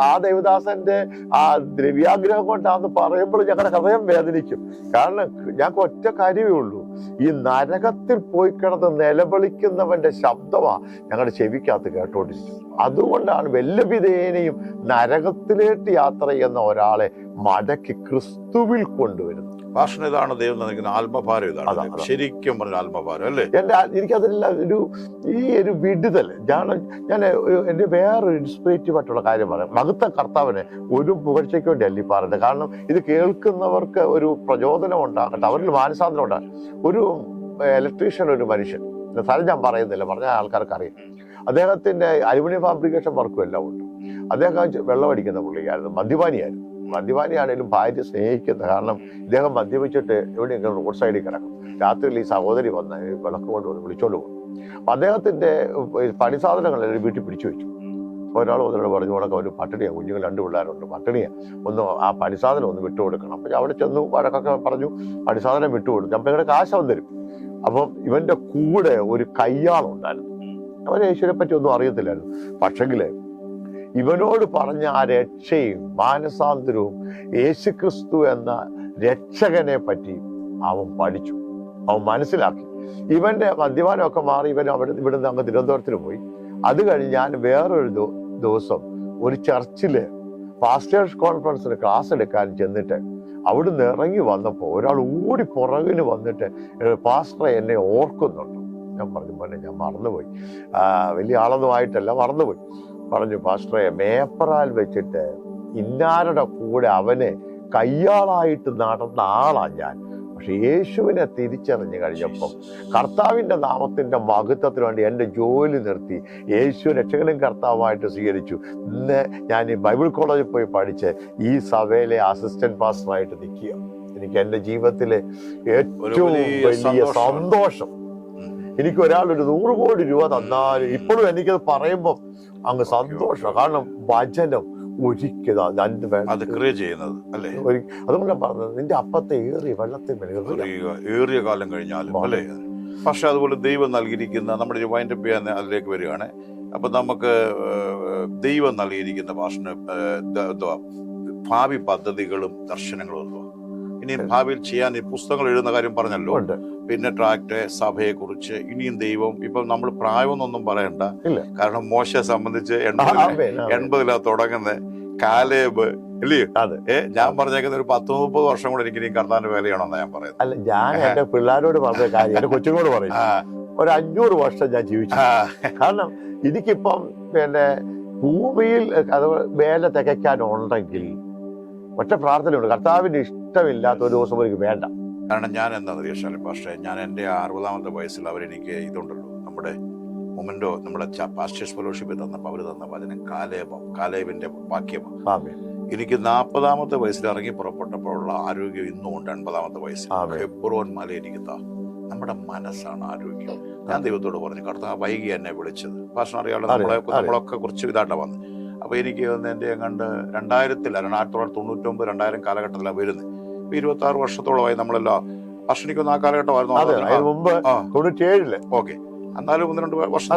ആ ദേവദാസന്റെ ആ ദ്രവ്യാഗ്രഹം കൊണ്ടാന്ന് പറയുമ്പോൾ ഞങ്ങളുടെ ഹൃദയം വേദനിക്കും. കാരണം ഞങ്ങൾക്ക് ഒറ്റ കാര്യമേ ഉള്ളൂ, ഈ നരകത്തിൽ പോയി കിടന്ന് നിലവിളിക്കുന്നവന്റെ ശബ്ദമാ ഞങ്ങളുടെ ചെവിക്കകത്ത് കേട്ടോണ്ടിരിക്കും. അതുകൊണ്ടാണ് വല്ലവിധേനയും നരകത്തിലേക്ക് യാത്ര ചെയ്യുന്ന ഒരാളെ മടക്കി ക്രിസ്തുവിൽ കൊണ്ടുവരുന്നത്. ഭാഷണം ഇതാണ് ദൈവം നൽകുന്ന ആത്മഭാരം. ഇതാണ് ശരിക്കും പറഞ്ഞ ആത്മഭാരം അല്ലേ? എനിക്കതിലെല്ലാം ഒരു വിടുതൽ. ഞാൻ എൻ്റെ വേറൊരു ഇൻസ്പിറേറ്റീവ് ആയിട്ടുള്ള കാര്യം പറയാം. മഹത്വ കർത്താവിനെ ഒരു പുകഴ്ചയ്ക്ക് വേണ്ടി അല്ലി പറയുന്നത്. കാരണം ഇത് കേൾക്കുന്നവർക്ക് ഒരു പ്രചോദനം ഉണ്ടാകട്ടെ, അവരിൽ മാനസാന്തരം ഉണ്ടാകട്ടെ. ഒരു ഇലക്ട്രീഷ്യൻ, ഒരു മനുഷ്യൻ, സ്ഥലം ഞാൻ പറയുന്നില്ല, പറഞ്ഞ ആൾക്കാർക്ക് അറിയാം. അദ്ദേഹത്തിന്റെ അലുമിനിയം ഫാബ്രിക്കേഷൻ വർക്കും എല്ലാം ഉണ്ട്. അദ്ദേഹം വെള്ളമടിക്കുന്ന പുള്ളിക്കായിരുന്നു, മദ്യപാനിയാണെങ്കിലും ഭാര്യ സ്നേഹിക്കുന്ന. കാരണം ഇദ്ദേഹം മദ്യപിച്ചിട്ട് എവിടെയെങ്കിലും റോഡ് സൈഡിൽ കിടക്കും. രാത്രിയിൽ ഈ സഹോദരി വന്ന് വിളക്ക് കൊണ്ടുവന്ന് വിളിച്ചോണ്ട് പോകും. അപ്പൊ അദ്ദേഹത്തിന്റെ പണിസാധനങ്ങളെല്ലാം വീട്ടിൽ പിടിച്ചു വെച്ചു. ഒരാൾ ഒന്നോട് പറഞ്ഞു, ഉണക്ക ഒരു പട്ടിണിയാണ്, കുഞ്ഞുങ്ങൾ 2 പിള്ളേരുണ്ട്, പട്ടിണിയാണ്, ഒന്ന് ആ പണിസാധനം ഒന്ന് വിട്ടുകൊടുക്കണം. അപ്പൊ അവിടെ ചെന്നു വഴക്കൊക്കെ പറഞ്ഞു, പണിസാധനം വിട്ടുകൊടുക്കും, അപ്പൊ ഞങ്ങളുടെ കാശ് അവൻ തരും. അപ്പം ഇവന്റെ കൂടെ ഒരു കയ്യാളുണ്ടായിരുന്നു. അവന് യേശുവിനെ പറ്റി ഒന്നും അറിയത്തില്ലായിരുന്നു. പക്ഷെങ്കില് ഇവനോട് പറഞ്ഞ ആ രക്ഷയും മാനസാന്തരവും യേശുക്രിസ്തു എന്ന രക്ഷകനെ പറ്റി അവൻ പഠിച്ചു, അവൻ മനസ്സിലാക്കി. ഇവന്റെ മദ്യപാനമൊക്കെ മാറി ഇവൻ ഇവിടുന്ന് അങ്ങ് തിരുവനന്തപുരത്തിന് പോയി. അത് കഴിഞ്ഞ് ഞാൻ വേറൊരു ദിവസം ഒരു ചർച്ചില് പാസ്റ്റേഴ്സ് കോൺഫറൻസിന് ക്ലാസ് എടുക്കാൻ ചെന്നിട്ട് അവിടുന്ന് ഇറങ്ങി വന്നപ്പോൾ ഒരാൾ ഓടി പുറകിന് വന്നിട്ട്, പാസ്റ്ററെ എന്നെ ഓർക്കുന്നുണ്ടോ? ഞാൻ പറഞ്ഞു, മോനെ ഞാൻ മറന്നുപോയി, വലിയ ആളൊന്നും ആയിട്ടല്ല, മറന്നുപോയി. പറഞ്ഞു, പാസ്റ്ററെ മേപ്പറാൽ വെച്ചിട്ട് ഇന്നാരുടെ കൂടെ അവനെ കയ്യാളായിട്ട് നടന്ന ആളാ ഞാൻ. പക്ഷെ യേശുവിനെ തിരിച്ചറിഞ്ഞു കഴിഞ്ഞപ്പം കർത്താവിന്റെ നാമത്തിന്റെ മഹത്വത്തിന് വേണ്ടി എൻ്റെ ജോലി നിർത്തി യേശു രക്ഷകനും കർത്താവുമായിട്ട് സ്വീകരിച്ചു. ഇന്ന് ഞാൻ ഈ ബൈബിൾ കോളേജിൽ പോയി പഠിച്ച് ഈ സഭയിലെ അസിസ്റ്റന്റ് പാസ്റ്ററായിട്ട് നിൽക്കുക. എനിക്ക് എൻ്റെ ജീവിതത്തിലെ ഏറ്റവും വലിയ സന്തോഷം. എനിക്ക് ഒരാളൊരു 100 കോടി രൂപ തന്നാലും ഇപ്പോഴും എനിക്കത് പറയുമ്പോൾ അങ്ങ് സന്തോഷം. കാരണം വചനം ഒരിക്കലും അതുകൊണ്ടാണ് പറഞ്ഞത്, നിന്റെ അപ്പത്തെ ഏറിയ വെള്ളത്തിൽ ഏറിയ കാലം കഴിഞ്ഞാലും അല്ലേ. പക്ഷെ അതുപോലെ ദൈവം നൽകിയിരിക്കുന്ന, നമ്മുടെ ഒരു വൈൻഡപ്പ് ചെയ്യാൻ അതിലേക്ക് വരികയാണ്. അപ്പൊ നമുക്ക് ദൈവം നൽകിയിരിക്കുന്ന ഭാവി പദ്ധതികളും ദർശനങ്ങളും എന്തുവാ? ഇനി ഭാവിയിൽ ചെയ്യാൻ ഈ പുസ്തകങ്ങൾ എഴുതുന്ന കാര്യം പറഞ്ഞല്ലോ, പിന്നെ ട്രാക്ട്, സഭയെ കുറിച്ച് ഇനിയും ദൈവം, ഇപ്പൊ നമ്മൾ പ്രായമൊന്നും പറയണ്ട. കാരണം മോശയെ സംബന്ധിച്ച് 80 തുടങ്ങുന്നത് കാലേബ് ഇല്ലയോ? ഞാൻ പറഞ്ഞേക്കുന്ന ഒരു 10-30 വർഷം കൂടെ എനിക്ക് കർത്താവിന്റെ വേലയാണെന്നാ ഞാൻ പറയുന്നത്. അല്ല, ഞാൻ എന്റെ പിള്ളേരോട് പറഞ്ഞ കാര്യം എന്റെ കൊച്ചുങ്ങളോട് പറയും, ഒരു 500 വർഷം ഞാൻ ജീവിച്ചു. കാരണം എനിക്കിപ്പം പിന്നെ ഭൂമിയിൽ അത് വേല തികയ്ക്കാനുണ്ടെങ്കിൽ ഒറ്റ പ്രാർത്ഥനയുണ്ട്, കർത്താവിന്റെ ഇഷ്ടമില്ലാത്ത ഒരു ദിവസം എനിക്ക് വേണ്ട. കാരണം ഞാൻ എന്താണെന്ന് അറിയാം പക്ഷേ, ഞാൻ എൻ്റെ 60ാമത്തെ വയസ്സിൽ അവരെനിക്ക് ഇതുണ്ടല്ലോ, നമ്മുടെ മൊമെന്റോ, നമ്മുടെ പാസ്റ്റേഴ്സ് ഫെലോഷിപ്പിൽ തന്നപ്പോൾ അവർ തന്ന വചനം കാലേബിന്റെ വാക്യമാണ്. എനിക്ക് 40ാമത്തെ വയസ്സിൽ ഇറങ്ങി പുറപ്പെട്ടപ്പോഴുള്ള ആരോഗ്യം ഇന്നും ഉണ്ട്. 80ാമത്തെ വയസ്സിൽ ഹെബ്രോൻ മല എനിക്ക് നമ്മുടെ മനസ്സാണ് ആരോഗ്യം. ഞാൻ ദൈവത്തോട് പറഞ്ഞു, കർത്താവ് വൈകി എന്നെ വിളിച്ചത്. ഭാഷണം അറിയാമല്ലോ, നമ്മളൊക്കെ കുറച്ച് ഇതായിട്ടാണ് വന്നത്. അപ്പൊ എനിക്ക് എൻ്റെ കണ്ട് 1999-2000 കാലഘട്ടത്തിലാണ് വരുന്നത്. 26 വർഷത്തോളമായി നമ്മളെല്ലാം. ഭക്ഷണിക്കുന്ന ആ കാലഘട്ടമായിരുന്നു. ഓക്കെ, എന്നാലും 1-2 വർഷം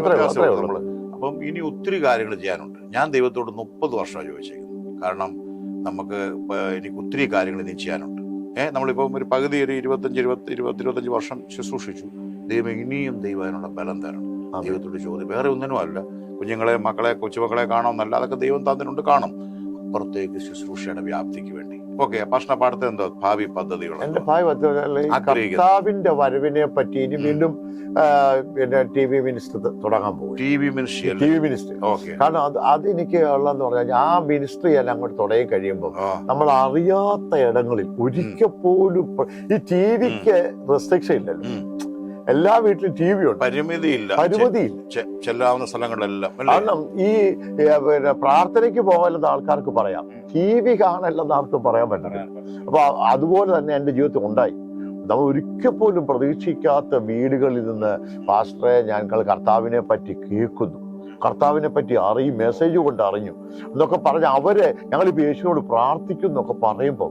നമ്മള്. അപ്പം ഇനി ഒത്തിരി കാര്യങ്ങൾ ചെയ്യാനുണ്ട്. ഞാൻ ദൈവത്തോട് 30 വർഷമാണ് ചോദിച്ചേക്കുന്നത്. കാരണം നമുക്ക് എനിക്ക് ഒത്തിരി കാര്യങ്ങൾ ഇനി ചെയ്യാനുണ്ട്. നമ്മളിപ്പം ഒരു പകുതി ഒരു 25 വർഷം ശുശ്രൂഷിച്ചു. ദൈവം ഇനിയും ദൈവം അതിനുള്ള ബലം തരണം. ദൈവത്തോട് ചോദ്യം വേറെ ഒന്നിനുമല്ല, കുഞ്ഞുങ്ങളെ, മക്കളെ, കൊച്ചുമക്കളെ കാണാമെന്നല്ല, അതൊക്കെ ദൈവം തന്നിട്ടുണ്ട്, കാണും. അപ്പുറത്തേക്ക് ശുശ്രൂഷയുടെ വ്യാപ്തിക്ക് വേണ്ടി. ഓക്കെ, ഭക്ഷണ പാടത്തെ എന്തോ ഭാവി പദ്ധതികൾ? എന്റെ ഭാവി പദ്ധതി കർത്താവിന്റെ വരവിനെ പറ്റി ഇനി വീണ്ടും TV മിനിസ്റ്റർ തുടങ്ങാൻ പോകും. TV minister. കാരണം അത് എനിക്ക് ഉള്ളതെന്ന് പറഞ്ഞാൽ, ആ മിനിസ്ട്രി എല്ലാം അങ്ങോട്ട് തുടങ്ങി കഴിയുമ്പോൾ നമ്മൾ അറിയാത്ത ഇടങ്ങളിൽ ഒരിക്കൽ പോലും ഈ TVക്ക് റെസ്ട്രിക്ഷൻ ഇല്ലല്ലോ. എല്ലാ വീട്ടിലും TV ഉണ്ട്, പരിമിതിയില്ല. ചെല്ലാവുന്ന സ്ഥലങ്ങളിലെല്ലാം. കാരണം ഈ പ്രാർത്ഥനയ്ക്ക് പോകാനെന്ന് ആൾക്കാർക്ക് പറയാം, TV കാണല്ലെന്ന് ആർക്കും പറയാൻ പറ്റില്ല. അപ്പൊ അതുപോലെ തന്നെ എൻ്റെ ജീവിതത്തിൽ ഉണ്ടായി. നമ്മൾ ഒരിക്കൽ പോലും പ്രതീക്ഷിക്കാത്ത വീടുകളിൽ നിന്ന്, പാസ്റ്ററെ ഞങ്ങൾ കർത്താവിനെ പറ്റി കേൾക്കുന്നു, കർത്താവിനെ പറ്റി അറിയും, മെസ്സേജ് കൊണ്ട് അറിഞ്ഞു എന്നൊക്കെ പറഞ്ഞ് അവരെ ഞങ്ങളിപ്പോൾ യേശുവിനോട് പ്രാർത്ഥിക്കുന്നൊക്കെ പറയുമ്പോൾ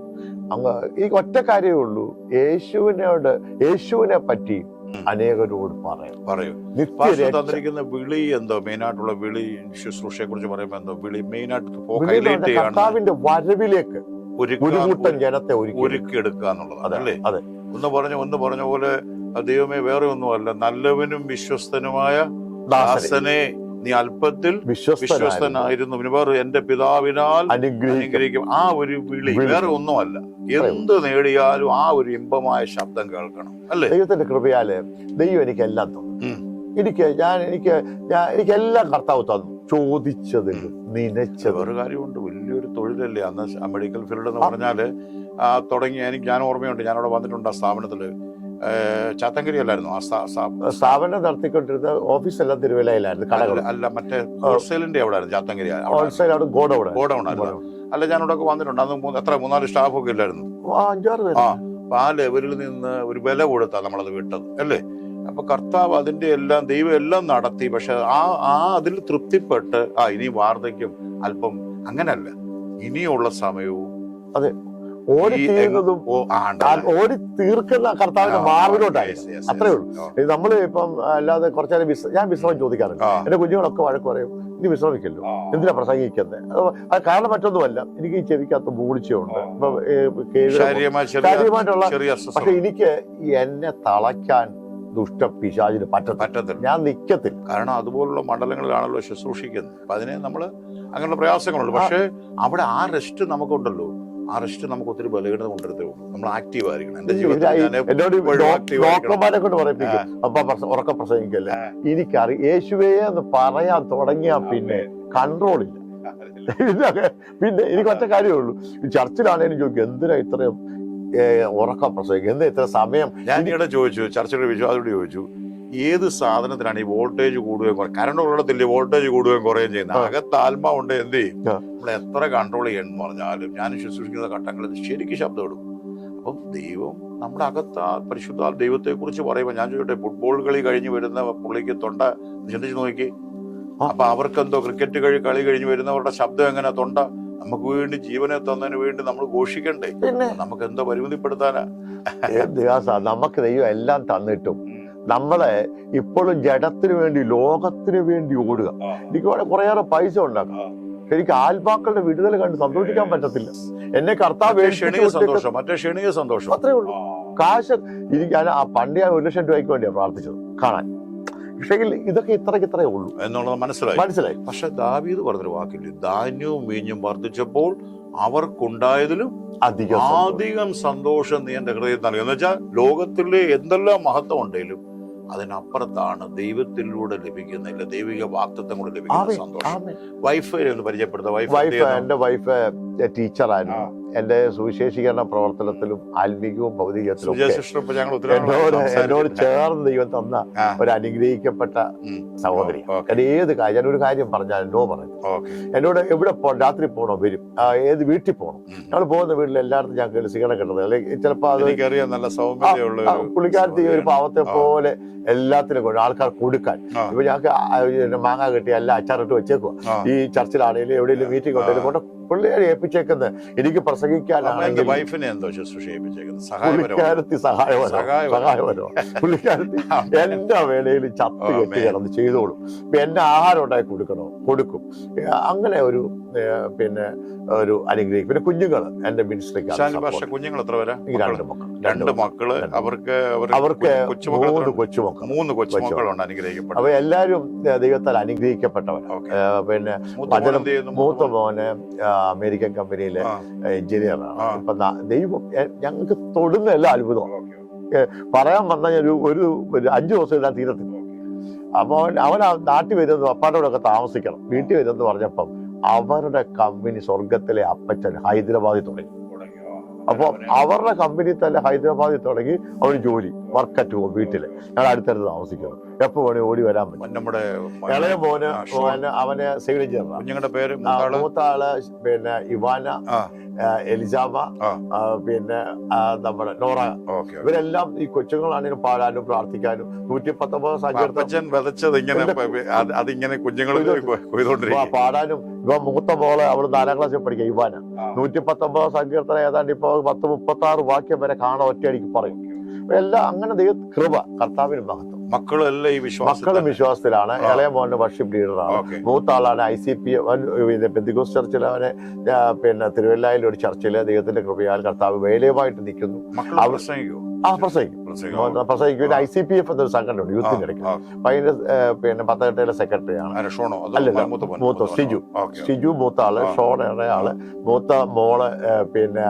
അങ്ങ് ഈ ഒറ്റ കാര്യമേ ഉള്ളൂ, യേശുവിനെ പറ്റി അനേകരോട് പറയും. തന്നിരിക്കുന്ന വിളി എന്തോ, മെയിനായിട്ടുള്ള വിളി ശുശ്രൂഷയെ കുറിച്ച് പറയുമ്പോൾ എന്തോ വിളി മെയിനായിട്ട് കർത്താവിന്റെ വരവിലേക്ക് ഒരു കൂട്ടം ജനത്തെ ഒരുക്കിയെടുക്കുക എന്നുള്ളതാണ് അല്ലേ? ഒന്ന് പറഞ്ഞ പോലെ ദൈവമേ വേറെ ഒന്നുമല്ല, നല്ലവനും വിശ്വസ്തനുമായ ദാസനെ നീ അല്പത്തിൽ വിശ്വസ്തനായിരുന്നു, വേറെ എന്റെ പിതാവിനാൽ അനുഗ്രഹിക്കും. ആ ഒരു വിളി വേറെ ഒന്നുമല്ല. എന്ത് നേടിയാലും ആ ഒരു ഇമ്പമായ ശബ്ദം കേൾക്കണം, അല്ലേ? ദൈവത്തിന്റെ കൃപയാല് ദൈവം എനിക്ക് എല്ലാം തന്നു. എനിക്കെല്ലാം കർത്താവ് തന്നു, ചോദിച്ചതിലും നിനച്ചത്. വേറെ കാര്യമുണ്ട്, വലിയൊരു തൊഴിലല്ലേ അന്ന് മെഡിക്കൽ ഫീൽഡ് എന്ന് പറഞ്ഞാല്. തുടങ്ങി ഞാൻ ഓർമ്മയുണ്ട്, ഞാനവിടെ വന്നിട്ടുണ്ട്. ആ സ്ഥാപനത്തില് ചാത്തങ്കരി അല്ലായിരുന്നു ആ സ്ഥാപനം നടത്തിക്കൊണ്ടിരുന്ന ഓഫീസെല്ലാം തിരുവല്ലയിലായിരുന്നു. കടകൾ അല്ല, മറ്റേ ഹോൾസെയിലിന്റെ അവിടെ ആയിരുന്നു ചാത്തങ്കരി. ഹോൾസെയിൽ അവിടെ ഗോഡൌൺ ആയിരുന്നു. അല്ല, ഞാനിവിടെ വന്നിട്ടുണ്ട്. അന്ന് എത്ര 3-4 സ്റ്റാഫൊക്കെ ഇല്ലായിരുന്നു. 5-6 പേര്. ആ ലെവലിൽ നിന്ന് ഒരു വില കൊടുത്താ നമ്മളത് വിട്ടത്, അല്ലേ? അപ്പൊ കർത്താവ് അതിന്റെ എല്ലാം ദൈവം എല്ലാം നടത്തി. പക്ഷെ അതിൽ തൃപ്തിപ്പെട്ട് ഇനി വാർദ്ധക്യം അല്പം അങ്ങനല്ല, ഇനിയുള്ള സമയവും അതെ ഓടി തീർക്കുന്ന കർത്താവിന്റെ മാർഗിലോട്ടായി. അത്രേ ഉള്ളൂ. നമ്മള് ഇപ്പം അല്ലാതെ കുറച്ചേരം ഞാൻ വിശ്രമം ചോദിക്കാറുണ്ട്. എന്റെ കുഞ്ഞുങ്ങളൊക്കെ വഴക്ക് പറയും, ഇനി വിശ്രമിക്കല്ലോ, എന്തിനാ പ്രസംഗിക്കുന്നത്? അത് കാരണം മറ്റൊന്നുമല്ല, എനിക്ക് ഈ ചെവിക്കകത്ത് മൂളിച്ചുണ്ട്, കാര്യമായിട്ടുള്ള. പക്ഷെ എനിക്ക് എന്നെ തളയ്ക്കാൻ ദുഷ്ടപിശാചിന് പറ്റത്തില്ല. ഞാൻ നിക്കത്തില്ല. കാരണം അതുപോലുള്ള മണ്ഡലങ്ങളിലാണല്ലോ ശുശ്രൂഷിക്കുന്നത്. അപ്പൊ അതിനെ നമ്മള് അങ്ങനെയുള്ള പ്രയാസങ്ങളുണ്ട്. പക്ഷെ അവിടെ ആ റെസ്റ്റ് നമുക്കുണ്ടല്ലോ. ആ റെസ്റ്റ് നമുക്ക് ഒത്തിരി ബലഹീനത കൊണ്ടുവരുത്തേ ഉള്ളൂ. നമ്മൾ ആക്റ്റീവ് ആയിരിക്കണം. എന്റെ ഡോക്ടർമാരെ കൊണ്ട് പറയിപ്പിക്കും, അപ്പൊ ഉറക്കം പ്രസംഗിക്കല്ലേ. എനിക്കറിയാം, യേശുവേ എന്ന് പറയാൻ തുടങ്ങിയാ പിന്നെ കൺട്രോൾ ഇല്ല. പിന്നെ എനിക്ക് ഒറ്റ കാര്യമേ ഉള്ളൂ, ചർച്ചിലാണേലും ചോദിക്കും, എന്തിനാ ഇത്രയും ഉറക്കം പ്രസംഗിക്കും, എന്താ ഇത്ര സമയം? ഞാൻ ഇവിടെ ചോദിച്ചു, ചർച്ചയുടെ വിശ്വാസത്തോട് ചോദിച്ചു, ഏത് സാധനത്തിനാണ് ഈ വോൾട്ടേജ് കൂടുകയും കുറയും? കറണ്ട് ഉള്ളിടത്തില്ലേ വോൾട്ടേജ് കൂടുകയും കുറയുകയും ചെയ്യുന്നത്? അകത്ത് ആത്മാവുണ്ട്, എന്ത് ചെയ്യും? നമ്മൾ എത്ര കൺട്രോൾ ചെയ്യണമെന്ന് പറഞ്ഞാലും ഞാൻ ശുശ്രൂഷിക്കുന്ന ഘട്ടങ്ങളിൽ ശരിക്കും ശബ്ദം എടുക്കും. അപ്പം ദൈവം നമ്മുടെ അകത്ത് പരിശുദ്ധ ദൈവത്തെ കുറിച്ച് പറയുമ്പോൾ ഞാൻ ചോദിക്കട്ടെ, ഫുട്ബോൾ കളി കഴിഞ്ഞ് വരുന്ന പുള്ളിക്ക് തൊണ്ട ചിന്തിച്ച് നോക്കി. അപ്പൊ അവർക്കെന്തോ ക്രിക്കറ്റ് കളി കഴിഞ്ഞ് വരുന്നവരുടെ ശബ്ദം എങ്ങനെ? തൊണ്ട. നമുക്ക് വേണ്ടി ജീവനെ തന്നതിന് വേണ്ടി നമ്മൾ ഘോഷിക്കണ്ടേ? നമുക്ക് എന്തോ പരിമിതിപ്പെടുത്താനാ? നമുക്ക് ദൈവം എല്ലാം തന്നിട്ടും നമ്മളെ ഇപ്പോഴും ജഡത്തിന് വേണ്ടി, ലോകത്തിന് വേണ്ടി ഓടുക. എനിക്ക് കുറേയേറെ പൈസ ഉണ്ടാക്കാം, എനിക്ക് ആത്മാക്കളുടെ വിടുതൽ കണ്ട് സന്തോഷിക്കാൻ പറ്റത്തില്ല. എന്നെ കർത്താവ് ക്ഷണിക സന്തോഷം അത്രേ ഉള്ളൂ. കാശ് ഞാൻ പണ്ട് ഞാൻ 1 ലക്ഷം രൂപയ്ക്ക് വേണ്ടിയാണ് പ്രാർത്ഥിച്ചത് കാണാൻ. പക്ഷേ ഇതൊക്കെ ഇത്രയേ ഉള്ളൂ എന്നുള്ളത് മനസ്സിലായി. പക്ഷെ ദാവീദ് പറഞ്ഞൊരു വാക്കില്ലേ, ധാന്യവും വീഞ്ഞും വർദ്ധിച്ചപ്പോൾ അവർക്കുണ്ടായതിലും അധികം സന്തോഷം നീ എന്റെ ഹൃദയത്തിൽ നൽകി. എന്ന് വെച്ചാൽ ലോകത്തിലെ എന്തെല്ലാം മഹത്വം ഉണ്ടെങ്കിലും അതിനപ്പുറത്താണ് ദൈവത്തിലൂടെ ലഭിക്കുന്നില്ല, ദൈവിക വാഗ്ദത്തം കൂടെ ലഭിക്കുന്ന സന്തോഷം. വൈഫ് ഒന്ന് പരിചയപ്പെടുത്ത. എന്റെ വൈഫ് ടീച്ചറായിരുന്നു. എന്റെ സുവിശേഷീകരണ പ്രവർത്തനത്തിലും ആത്മീകവും ഭൗതികത്തിലും എന്നോട് ചേർന്ന് ദൈവം തന്ന ഒരു അനുഗ്രഹിക്കപ്പെട്ട സഹോദരി. ഏത് കാര്യം, ഒരു കാര്യം പറഞ്ഞാൽ നോ പറയും. എന്നോട് എവിടെ രാത്രി പോകണോ വരും, ഏത് വീട്ടിൽ പോകണം. ഞങ്ങൾ പോകുന്ന വീട്ടിൽ എല്ലായിടത്തും ഞാൻ സിഗരറ്റ് കിട്ടുന്നത്. അല്ലെങ്കിൽ ചിലപ്പോ അത് പുള്ളിക്കാരത്തി ഒരു പാവത്തെ പോലെ എല്ലാത്തിനും ആൾക്കാർ കൊടുക്കാൻ. ഇപ്പൊ ഞങ്ങൾക്ക് മാങ്ങ കിട്ടി എല്ലാം അച്ചാറിട്ട് വെച്ചേക്കുക. ഈ ചർച്ചിലാണെങ്കിലും എവിടെയെങ്കിലും മീറ്റിംഗ് ഉണ്ടെങ്കിലും കൊണ്ട് പിള്ളേരെ ഏൽപ്പിച്ചേക്കുന്നത് എനിക്ക് പ്രസംഗിക്കാനാണെങ്കിൽ പുള്ളിക്കാരത്തി സഹായപരോ. പുള്ളിക്കാരത്തി എല്ലാ വേളയിലും ചത്ത് കെട്ടി കിടന്ന് ചെയ്തോളും. എന്നെ ആഹാരം ഉണ്ടാക്കി കൊടുക്കും. അങ്ങനെ ഒരു ഒരു അനുഗ്രഹിക്കും. പിന്നെ കുഞ്ഞുങ്ങൾ എന്റെ മിനിസ്ട്രിക്ക്. കുഞ്ഞുങ്ങൾ എത്ര പേരാ? 2 മക്കള്. അവർക്ക് 3 കൊച്ചുമക്കളുണ്ട് അനുഗ്രഹിക്കപ്പെട്ട. അപ്പൊ എല്ലാരും ദൈവത്താൽ അനുഗ്രഹിക്കപ്പെട്ടവരാണ്. പിന്നെ മൂത്ത മോന് അമേരിക്കൻ കമ്പനിയിലെ എഞ്ചിനീയറാണ്. ഇപ്പൊ ദൈവം ഞങ്ങൾക്ക് തൊടുന്ന എല്ലാ അത്ഭുതമാണ്. പറയാൻ വന്ന ഒരു 5 ദിവസം ഇടാൻ തീരത്തില്ല. അപ്പൊ അവൻ നാട്ടിൽ വരുന്നത് അപ്പാടെ ഒക്കെ താമസിക്കണം. വീട്ടിൽ വരുമെന്ന് പറഞ്ഞപ്പം അവരുടെ കമ്പനി സ്വർഗത്തിലെ അപ്പച്ചൻ ഹൈദരാബാദിൽ തുടങ്ങി. അപ്പൊ അവരുടെ കമ്പനി തന്നെ ഹൈദരാബാദിൽ തുടങ്ങി അവന് ജോലി, വർക്ക് അറ്റ് ഹോം. വീട്ടില് ഞങ്ങൾ അടുത്തടുത്ത് താമസിക്കണം. എപ്പോ വേണേ ഓടി വരാൻ പറ്റും. നമ്മുടെ ഇളയ മോന് അവന് സിവിൽ എഞ്ചിനീയറാണ്. പേര് മൂത്ത ആള് പിന്നെ ഇവാന, എലിജാബ, പിന്നെ നമ്മുടെ നോറ. ഇവരെല്ലാം ഈ കൊച്ചുങ്ങളാണെങ്കിലും പാടാനും പ്രാർത്ഥിക്കാനും 119 പാടാനും. ഇപ്പൊ മൂത്ത മോള് അവള് 4ാം ക്ലാസ്സിൽ പഠിക്കുക ഇവാന. 119 സങ്കീർത്തനം ഏതാണ്ട് ഇപ്പൊ 10-36 വാക്യം വരെ കാണാൻ ഒറ്റയടിക്ക് പറയും. എല്ലാം അങ്ങനെ കൃപ, കർത്താവിന് മഹത്വം. മക്കളും വിശ്വാസത്തിലാണ്. ഇളയ മോന്റെ വർഷിപ്പ് ലീഡറാണ്. മൂത്ത ആളാണ് ICP പെന്തിക്കോസ് ചർച്ചിൽ. അവനെ പിന്നെ തിരുവല്ലയിൽ ഒരു ചർച്ചില് ദൈവത്തിന്റെ കൃപയാൽ കർത്താവ് വേലയുമായിട്ട് നിൽക്കുന്നു. പ്രസംഗിക്കും. ICPF എന്നൊരു സംഘടനയുണ്ട് യൂത്തിന്റെ ഇടയ്ക്ക്. അപ്പൊ അതിന്റെ പിന്നെ പത്തനംതിട്ടയിലെ സെക്രട്ടറിയാണ്. അല്ലല്ല, മൂത്ത ഷിജു മൂത്ത ആള്, ഷോൺ ഇളയാള്, മൂത്ത മോള് പിന്നെ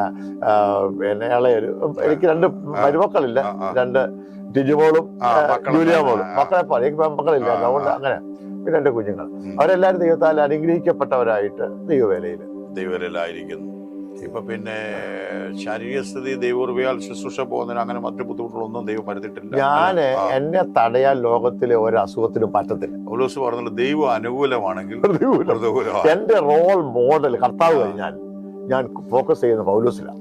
ഇളയൊരു, എനിക്ക് 2 മരുമക്കളില്ല, 2 ടിജുമോളും ജൂലിയ മോളും. എനിക്ക് മക്കളില്ല, അതുകൊണ്ട് അങ്ങനെ. പിന്നെ 2 കുഞ്ഞുങ്ങൾ. അവരെല്ലാവരും ദൈവത്താൽ അനുഗ്രഹിക്കപ്പെട്ടവരായിട്ട് ദൈവവേലയിലായിരിക്കുന്നു. ഇപ്പൊ പിന്നെ ശാരീരികസ്ഥിതി ദൈവകൃപയാൽ ശുശ്രൂഷ പോകുന്നതിന് അങ്ങനെ മറ്റു ബുദ്ധിമുട്ടുകളൊന്നും ദൈവം വരുത്തിയിട്ടില്ല. എന്നെ തടയാൻ ലോകത്തിലെ ഒരു അസുഖത്തിനും പറ്റത്തില്ല. പൗലോസ് പറഞ്ഞത് ദൈവം അനുകൂലമാണെങ്കിൽ എന്റെ റോൾ മോഡൽ കർത്താവ് കഴിഞ്ഞാൽ ഞാൻ ഫോക്കസ് ചെയ്യുന്ന പൗലോസിലാണ്.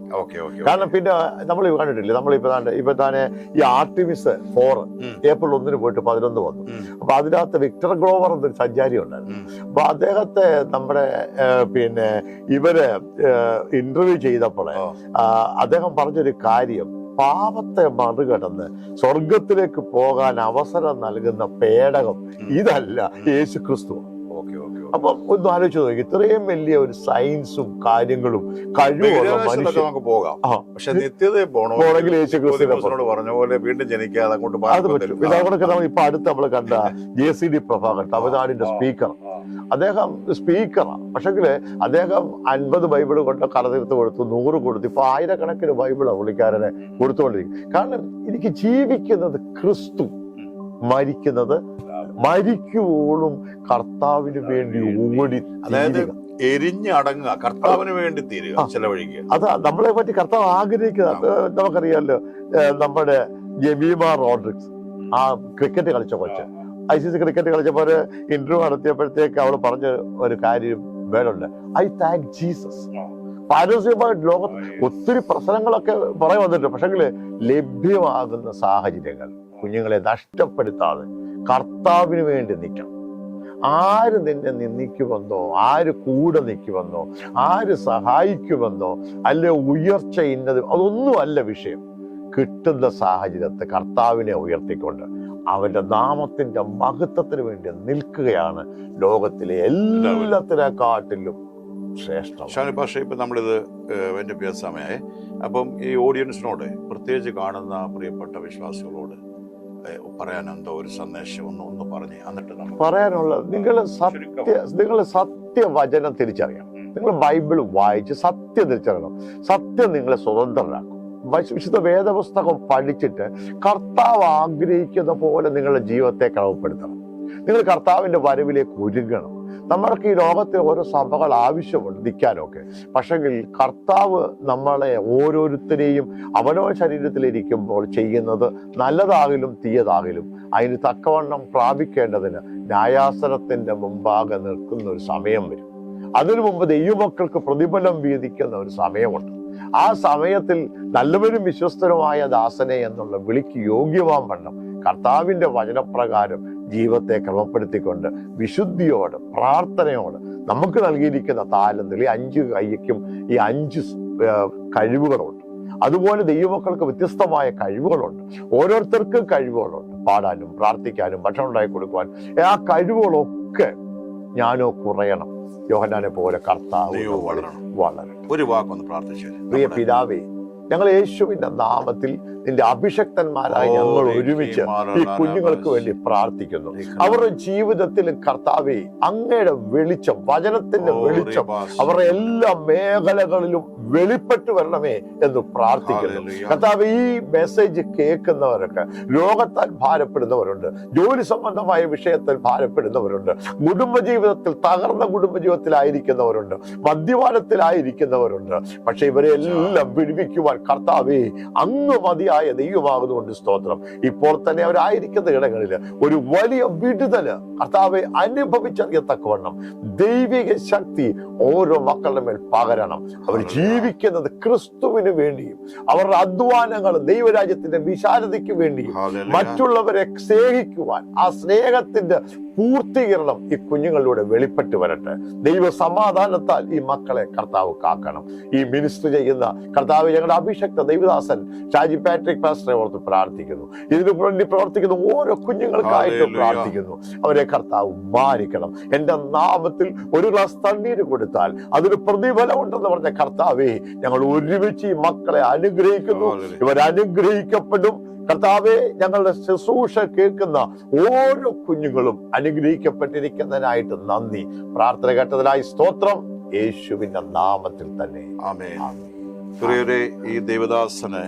കാരണം പിന്നെ നമ്മൾ കണ്ടിട്ടില്ലേ, ഇപ്പൊ തന്നെ ഈ ആർട്ടിമിസ് 4 ഏപ്രിൽ 1 പോയിട്ട് 11 വന്നു. അപ്പൊ അതിനകത്ത് വിക്ടർ ഗ്ലോവർ എന്നൊരു സഞ്ചാരി ഉണ്ടായിരുന്നു. അപ്പൊ അദ്ദേഹത്തെ നമ്മുടെ പിന്നെ ഇവര് ഇന്റർവ്യൂ ചെയ്തപ്പോൾ അദ്ദേഹം പറഞ്ഞൊരു കാര്യം, പാപത്തെ മറികടന്ന് സ്വർഗത്തിലേക്ക് പോകാൻ അവസരം നൽകുന്ന പേടകം ഇതല്ല, യേശു ക്രിസ്തു. അപ്പൊ ഒന്ന് ആലോചിച്ച് നോക്കി, ഇത്രയും വലിയ ഒരു സയൻസും കാര്യങ്ങളും കഴിവുള്ള മനുഷ്യർക്ക് പോകാം, പക്ഷെ നിത്യതയിൽ പോകണമെങ്കിൽ യേശുക്രിസ്തുവിനോട് പറഞ്ഞ പോലെ വീണ്ടും ജനിക്കാതെ അത് പറ്റും. പിന്നെ അതുകൊണ്ടൊക്കെ നമ്മൾ ഇപ്പൊ അടുത്ത് നമ്മൾ കണ്ട JCD പ്രഭാകർ, തമിഴ്നാടിന്റെ സ്പീക്കർ, അദ്ദേഹം സ്പീക്കറാണ്. പക്ഷെങ്കില് അദ്ദേഹം 50 ബൈബിള് കൊണ്ട് കടതീർത്ത് കൊടുത്തു, 100 കൊടുത്തു. ഇപ്പൊ 1000കണക്കിന് ബൈബിളാണ് പുള്ളിക്കാരനെ കൊടുത്തുകൊണ്ടിരിക്കും. കാരണം എനിക്ക് ജീവിക്കുന്നത് ക്രിസ്തു, മരിക്കുവോളും കർത്താവിന് വേണ്ടി ഓടി, അതായത് എരിഞ്ഞടങ്ങുക, കർത്താവിന് വേണ്ടി തീരുക ചിലവഴിക്കുക. അതാ നമ്മളെ പറ്റി കർത്താവ് ആഗ്രഹിക്കുന്നത്. നമുക്കറിയാമല്ലോ, നമ്മുടെ ജമീമ റോഡ്രിക്സ്, ആ ക്രിക്കറ്റ് കളിച്ച കൊച്ച്, ICC ക്രിക്കറ്റ് കളിച്ചപ്പോ ഒരു ഇന്റർവ്യൂ നടത്തിയപ്പോഴത്തേക്ക് അവള് പറഞ്ഞ ഒരു കാര്യം വേണുണ്ട്, ഐ താങ്ക് ജീസസ്. പാരസ്യമായിട്ട് ലോകത്ത് ഒത്തിരി പ്രശ്നങ്ങളൊക്കെ പുറകെ വന്നിട്ടുണ്ട്. പക്ഷെങ്കില് ലഭ്യമാകുന്ന സാഹചര്യങ്ങൾ കുഞ്ഞുങ്ങളെ നഷ്ടപ്പെടുത്താതെ കർത്താവിന് വേണ്ടി നിൽക്കണം. ആര് നിന്നെ നിന്ദിക്കുമെന്നോ, ആര് കൂടെ നിൽക്കുമെന്നോ, ആര് സഹായിക്കുമെന്നോ, അല്ലെ ഉയർച്ച ഇന്നത്, അതൊന്നും അല്ല വിഷയം. കിട്ടുന്ന സാഹചര്യത്തെ കർത്താവിനെ ഉയർത്തിക്കൊണ്ട് അവന്റെ നാമത്തിന്റെ മഹത്വത്തിന് വേണ്ടി നിൽക്കുകയാണ് ലോകത്തിലെ എല്ലാത്തിനെക്കാട്ടിലും ശ്രേഷ്ഠം. പക്ഷേ ഇപ്പൊ നമ്മളിത് എന്റെ സമയമായി. അപ്പം ഈ ഓഡിയൻസിനോട്, പ്രത്യേകിച്ച് കാണുന്ന പ്രിയപ്പെട്ട വിശ്വാസികളോട് പറയാനെന്തോ ഒരു സന്ദേശം ഒന്ന് പറഞ്ഞ്, എന്നിട്ട് പറയാനുള്ളത്, നിങ്ങൾ സത്യവചനം തിരിച്ചറിയണം. നിങ്ങൾ ബൈബിൾ വായിച്ച് സത്യം തിരിച്ചറിയണം. സത്യം നിങ്ങളെ സ്വതന്ത്രരാക്കും. വിശുദ്ധ വേദപുസ്തകം പഠിച്ചിട്ട് കർത്താവ് ആഗ്രഹിക്കുന്ന പോലെ നിങ്ങളുടെ ജീവിതത്തെ ക്രമപ്പെടുത്തണം. നിങ്ങൾ കർത്താവിന്റെ വരവിലേക്ക് ഒരുങ്ങണം. നമ്മൾക്ക് ഈ ലോകത്തെ ഓരോ സഭകൾ ആവശ്യമുണ്ട് നിൽക്കാനൊക്കെ. പക്ഷെങ്കിൽ കർത്താവ് നമ്മളെ ഓരോരുത്തരെയും അവനവൻ ശരീരത്തിലിരിക്കുമ്പോൾ ചെയ്യുന്നത് നല്ലതാകിലും തീയതാകിലും അതിന് തക്കവണ്ണം പ്രാപിക്കേണ്ടതിന് ന്യായാസനത്തിന്റെ മുമ്പാകെ നിൽക്കുന്ന ഒരു സമയം വരും. അതിനു മുമ്പ് ദൈവമക്കൾക്ക് പ്രതിഫലം വീതിക്കുന്ന ഒരു സമയമുണ്ട്. ആ സമയത്തിൽ നല്ലവരും വിശ്വസ്തരുമായ ദാസനെ എന്നുള്ള വിളിക്ക് യോഗ്യമാം വണ്ണം കർത്താവിന്റെ വചനപ്രകാരം ജീവിതത്തെ ക്രമപ്പെടുത്തിക്കൊണ്ട് വിശുദ്ധിയോട് പ്രാർത്ഥനയോട് നമുക്ക് നൽകിയിരിക്കുന്ന താലന്തിൽ ഈ 5 കൈയ്ക്കും ഈ 5 കഴിവുകളുണ്ട്. അതുപോലെ ദൈവമക്കൾക്ക് വ്യത്യസ്തമായ കഴിവുകളുണ്ട്. ഓരോരുത്തർക്കും കഴിവുകളുണ്ട്. പാടാനും പ്രാർത്ഥിക്കാനും ഭക്ഷണം ഉണ്ടാക്കി കൊടുക്കുവാനും. ആ കഴിവുകളൊക്കെ ഞാനോ കുറയണം. യോഹന്നാനെ പോലെ കർത്താവ് വളരണം. ഒരു വാക്കൊന്ന് പ്രാർത്ഥിച്ചു. പ്രിയ പിതാവേ, ഞങ്ങൾ യേശുവിന്റെ നാമത്തിൽ നിന്റെ അഭിഷക്തന്മാരായി ഞങ്ങൾ ഒരുമിച്ച് ഈ കുഞ്ഞുങ്ങൾക്ക് വേണ്ടി പ്രാർത്ഥിക്കുന്നു. അവരുടെ ജീവിതത്തിൽ കർത്താവേ അങ്ങയുടെ വെളിച്ചം, വചനത്തിന്റെ വെളിച്ചം അവരുടെ എല്ലാ മേഖലകളിലും വെളിപ്പെട്ടു വരണമേ എന്ന് പ്രാർത്ഥിക്കുന്നു. കർത്താവ്, ഈ മെസ്സേജ് കേൾക്കുന്നവരൊക്കെ രോഗത്താൽ ഭാരപ്പെടുന്നവരുണ്ട്, ജോലി സംബന്ധമായ വിഷയത്തിൽ ഭാരപ്പെടുന്നവരുണ്ട്, കുടുംബജീവിതത്തിൽ തകർന്ന കുടുംബജീവിതത്തിലായിരിക്കുന്നവരുണ്ട്, മദ്യപാനത്തിലായിരിക്കുന്നവരുണ്ട്. പക്ഷെ ഇവരെ എല്ലാം വിടുവിക്കുവാൻ കർത്താവേ അങ്ങ് മതിയായ ദൈവമാകുന്നുകൊണ്ട് സ്തോത്രം. ഇപ്പോൾ തന്നെ അവരായിരിക്കുന്ന ഇടങ്ങളിൽ ഒരു വലിയ വിടുതല് കർത്താവെ അനുഭവിച്ചറിയത്തക്കവണ്ണം ദൈവിക ശക്തി ഓരോ മക്കളുടെ മേൽ പകരണം. അവർ ജീവിക്കുന്നത് ക്രിസ്തുവിന് വേണ്ടിയും അവരുടെ അധ്വാനങ്ങൾ ദൈവരാജ്യത്തിന്റെ വിശാലതയ്ക്ക് വേണ്ടിയും മറ്റുള്ളവരെ സ്നേഹിക്കുവാൻ ആ സ്നേഹത്തിന്റെ പൂർത്തീകരണം ഈ കുഞ്ഞുങ്ങളിലൂടെ വെളിപ്പെട്ട് വരട്ടെ. ദൈവ സമാധാനത്താൽ ഈ മക്കളെ കർത്താവ് കാക്കണം. ഈ മിനിസ്റ്റർ ചെയ്യുന്ന കർത്താവ് ഞങ്ങളുടെ അഭിഷക്ത ദൈവദാസൻ ഷാജി പാട്രിക് പാസ്റ്ററെ ഓർത്ത് പ്രാർത്ഥിക്കുന്നു. ഇതിനു വേണ്ടി പ്രവർത്തിക്കുന്ന ഓരോ കുഞ്ഞുങ്ങൾക്കായിട്ട് പ്രാർത്ഥിക്കുന്നു. അവരെ കർത്താവ് മാനിക്കണം. എന്റെ നാമത്തിൽ ഒരു ഗ്ലാസ് തണ്ണീര് കൊടുത്താൽ അതിന് പ്രതിഫലം ഉണ്ടെന്ന് പറഞ്ഞ കർത്താവേ, കർത്താവേ, ഞങ്ങൾ ഒരുമിച്ച് ഈ മക്കളെ അനുഗ്രഹിക്കുന്നു. ഇവർ അനുഗ്രഹിക്കപ്പെടും കർത്താവേ. ഞങ്ങളുടെ ശുശ്രൂഷ കേൾക്കുന്ന ഓരോ കുഞ്ഞുങ്ങളും അനുഗ്രഹിക്കപ്പെട്ടിരിക്കുന്നതിനായിട്ട് നന്ദി. പ്രാർത്ഥന കേട്ടതിനായി സ്തോത്രം, യേശുവിന്റെ നാമത്തിൽ തന്നെ ആമേൻ. പ്രിയരെ, ഈ ദേവദാസന്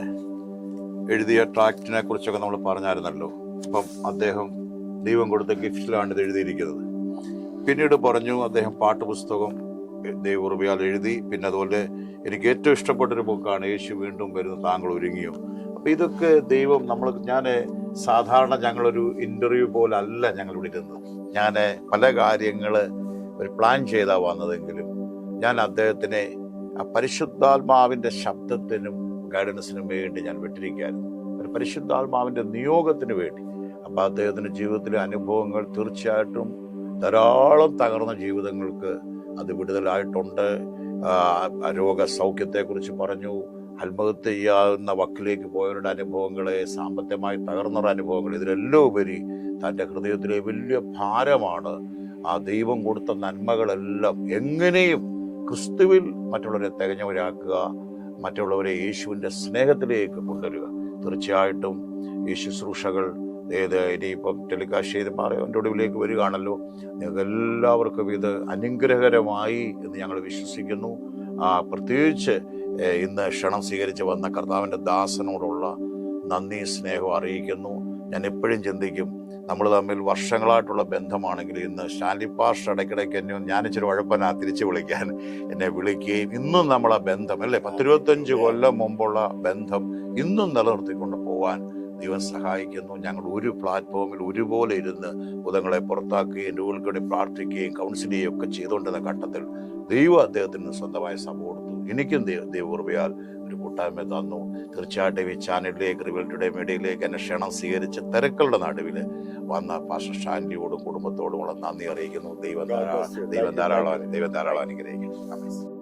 എഴുതിയ ട്രാക്റ്റിനെ കുറിച്ചൊക്കെ നമ്മൾ പറഞ്ഞായിരുന്നല്ലോ. അപ്പം അദ്ദേഹം ദൈവം കൊടുത്ത ഗിഫ്റ്റിലാണ് ഇത് എഴുതിയിരിക്കുന്നത്. പിന്നീട് പറഞ്ഞു അദ്ദേഹം പാട്ടുപുസ്തകം ദൈവകൃപയാൽ എഴുതി. പിന്നെ അതുപോലെ എനിക്ക് ഏറ്റവും ഇഷ്ടപ്പെട്ടൊരു ബുക്കാണ് യേശു വീണ്ടും വരുന്നു, താങ്കൾ ഒരുങ്ങിയോ. അപ്പം ഇതൊക്കെ ദൈവം ഞാൻ സാധാരണ ഞങ്ങളൊരു ഇൻ്റർവ്യൂ പോലല്ല ഞങ്ങളിവിടെ ഇരുന്നത്. ഞാൻ പല കാര്യങ്ങൾ ഒരു പ്ലാൻ ചെയ്താ വന്നതെങ്കിലും ഞാൻ അദ്ദേഹത്തിനെ ആ പരിശുദ്ധാത്മാവിൻ്റെ ശബ്ദത്തിനും ഗൈഡൻസിനും വേണ്ടി ഞാൻ വിട്ടിരിക്കുകയായിരുന്നു, ഒരു പരിശുദ്ധാത്മാവിൻ്റെ നിയോഗത്തിന് വേണ്ടി. അപ്പം അദ്ദേഹത്തിൻ്റെ ജീവിതത്തിലെ അനുഭവങ്ങൾ തീർച്ചയായിട്ടും ധാരാളം തകർന്ന ജീവിതങ്ങൾക്ക് അത് വിടുതലായിട്ടുണ്ട്. രോഗസൗഖ്യത്തെക്കുറിച്ച് പറഞ്ഞു, ആത്മഹത്യ ചെയ്യാവുന്ന വക്കിലേക്ക് പോയവരുടെ അനുഭവങ്ങളെ, സാമ്പത്തികമായി തകർന്നവരുടെ അനുഭവങ്ങൾ, ഇതിലെല്ലാം ഉപരി തൻ്റെ ഹൃദയത്തിലെ വലിയ ഭാരമാണ് ആ ദൈവം കൊടുത്ത നന്മകളെല്ലാം എങ്ങനെയും ക്രിസ്തുവിൽ മറ്റുള്ളവരെ തികഞ്ഞവരാക്കുക, മറ്റുള്ളവരെ യേശുവിൻ്റെ സ്നേഹത്തിലേക്ക് കൊണ്ടുവരിക. തീർച്ചയായിട്ടും ഈ ശുശ്രൂഷകൾ ഇനിയിപ്പം ടെലികാസ്റ്റ് ചെയ്ത് എൻ്റെ ഒടുവിലേക്ക് വരികയാണല്ലോ. നിങ്ങൾക്ക് എല്ലാവർക്കും ഇത് അനുഗ്രഹകരമായി എന്ന് ഞങ്ങൾ വിശ്വസിക്കുന്നു. പ്രത്യേകിച്ച് ഇന്ന് ക്ഷണം സ്വീകരിച്ച് വന്ന കർത്താവിൻ്റെ ദാസനോടുള്ള നന്ദി സ്നേഹം അറിയിക്കുന്നു. ഞാൻ എപ്പോഴും ചിന്തിക്കും, നമ്മൾ തമ്മിൽ വർഷങ്ങളായിട്ടുള്ള ബന്ധമാണെങ്കിൽ ഇന്ന് സ്റ്റാൻലി പാസ്റ്റർ ഇടയ്ക്കിടയ്ക്ക് എന്നെ ഞാനിച്ചിരി ഉഴപ്പനാ തിരിച്ചു വിളിക്കാൻ എന്നെ വിളിക്കുകയും ഇന്നും നമ്മളെ ബന്ധം 10-25 കൊല്ലം മുമ്പുള്ള ബന്ധം ഇന്നും നിലനിർത്തിക്കൊണ്ട് പോകാൻ ദൈവം സഹായിക്കുന്നു. ഞങ്ങൾ ഒരു പ്ലാറ്റ്ഫോമിൽ ഒരുപോലെ ഇരുന്ന് ബുധങ്ങളെ പുറത്താക്കുകയും രോഗികൾക്കിടെ പ്രാർത്ഥിക്കുകയും കൗൺസിൽ ചെയ്യുകയും ഒക്കെ ചെയ്തുകൊണ്ടിരുന്ന ഘട്ടത്തിൽ ദൈവം അദ്ദേഹത്തിന് സ്വന്തമായ സഭ കൊടുത്തു. എനിക്കും ദൈവകൃപയാൽ ഒരു കൂട്ടായ്മ തന്നു. തീർച്ചയായിട്ടും ഈ ചാനലിലേക്ക്, റിവൽ ടുഡേ മീഡിയയിലേക്ക് എന്നെ ക്ഷണം സ്വീകരിച്ച് തിരക്കുകളുടെ നടുവിൽ വന്ന പാസ്റ്റർ സ്റ്റാൻലിയോടും കുടുംബത്തോടുമുള്ള നന്ദി അറിയിക്കുന്നു. ദൈവം ധാരാളം അനുഗ്രഹിക്കുന്നു.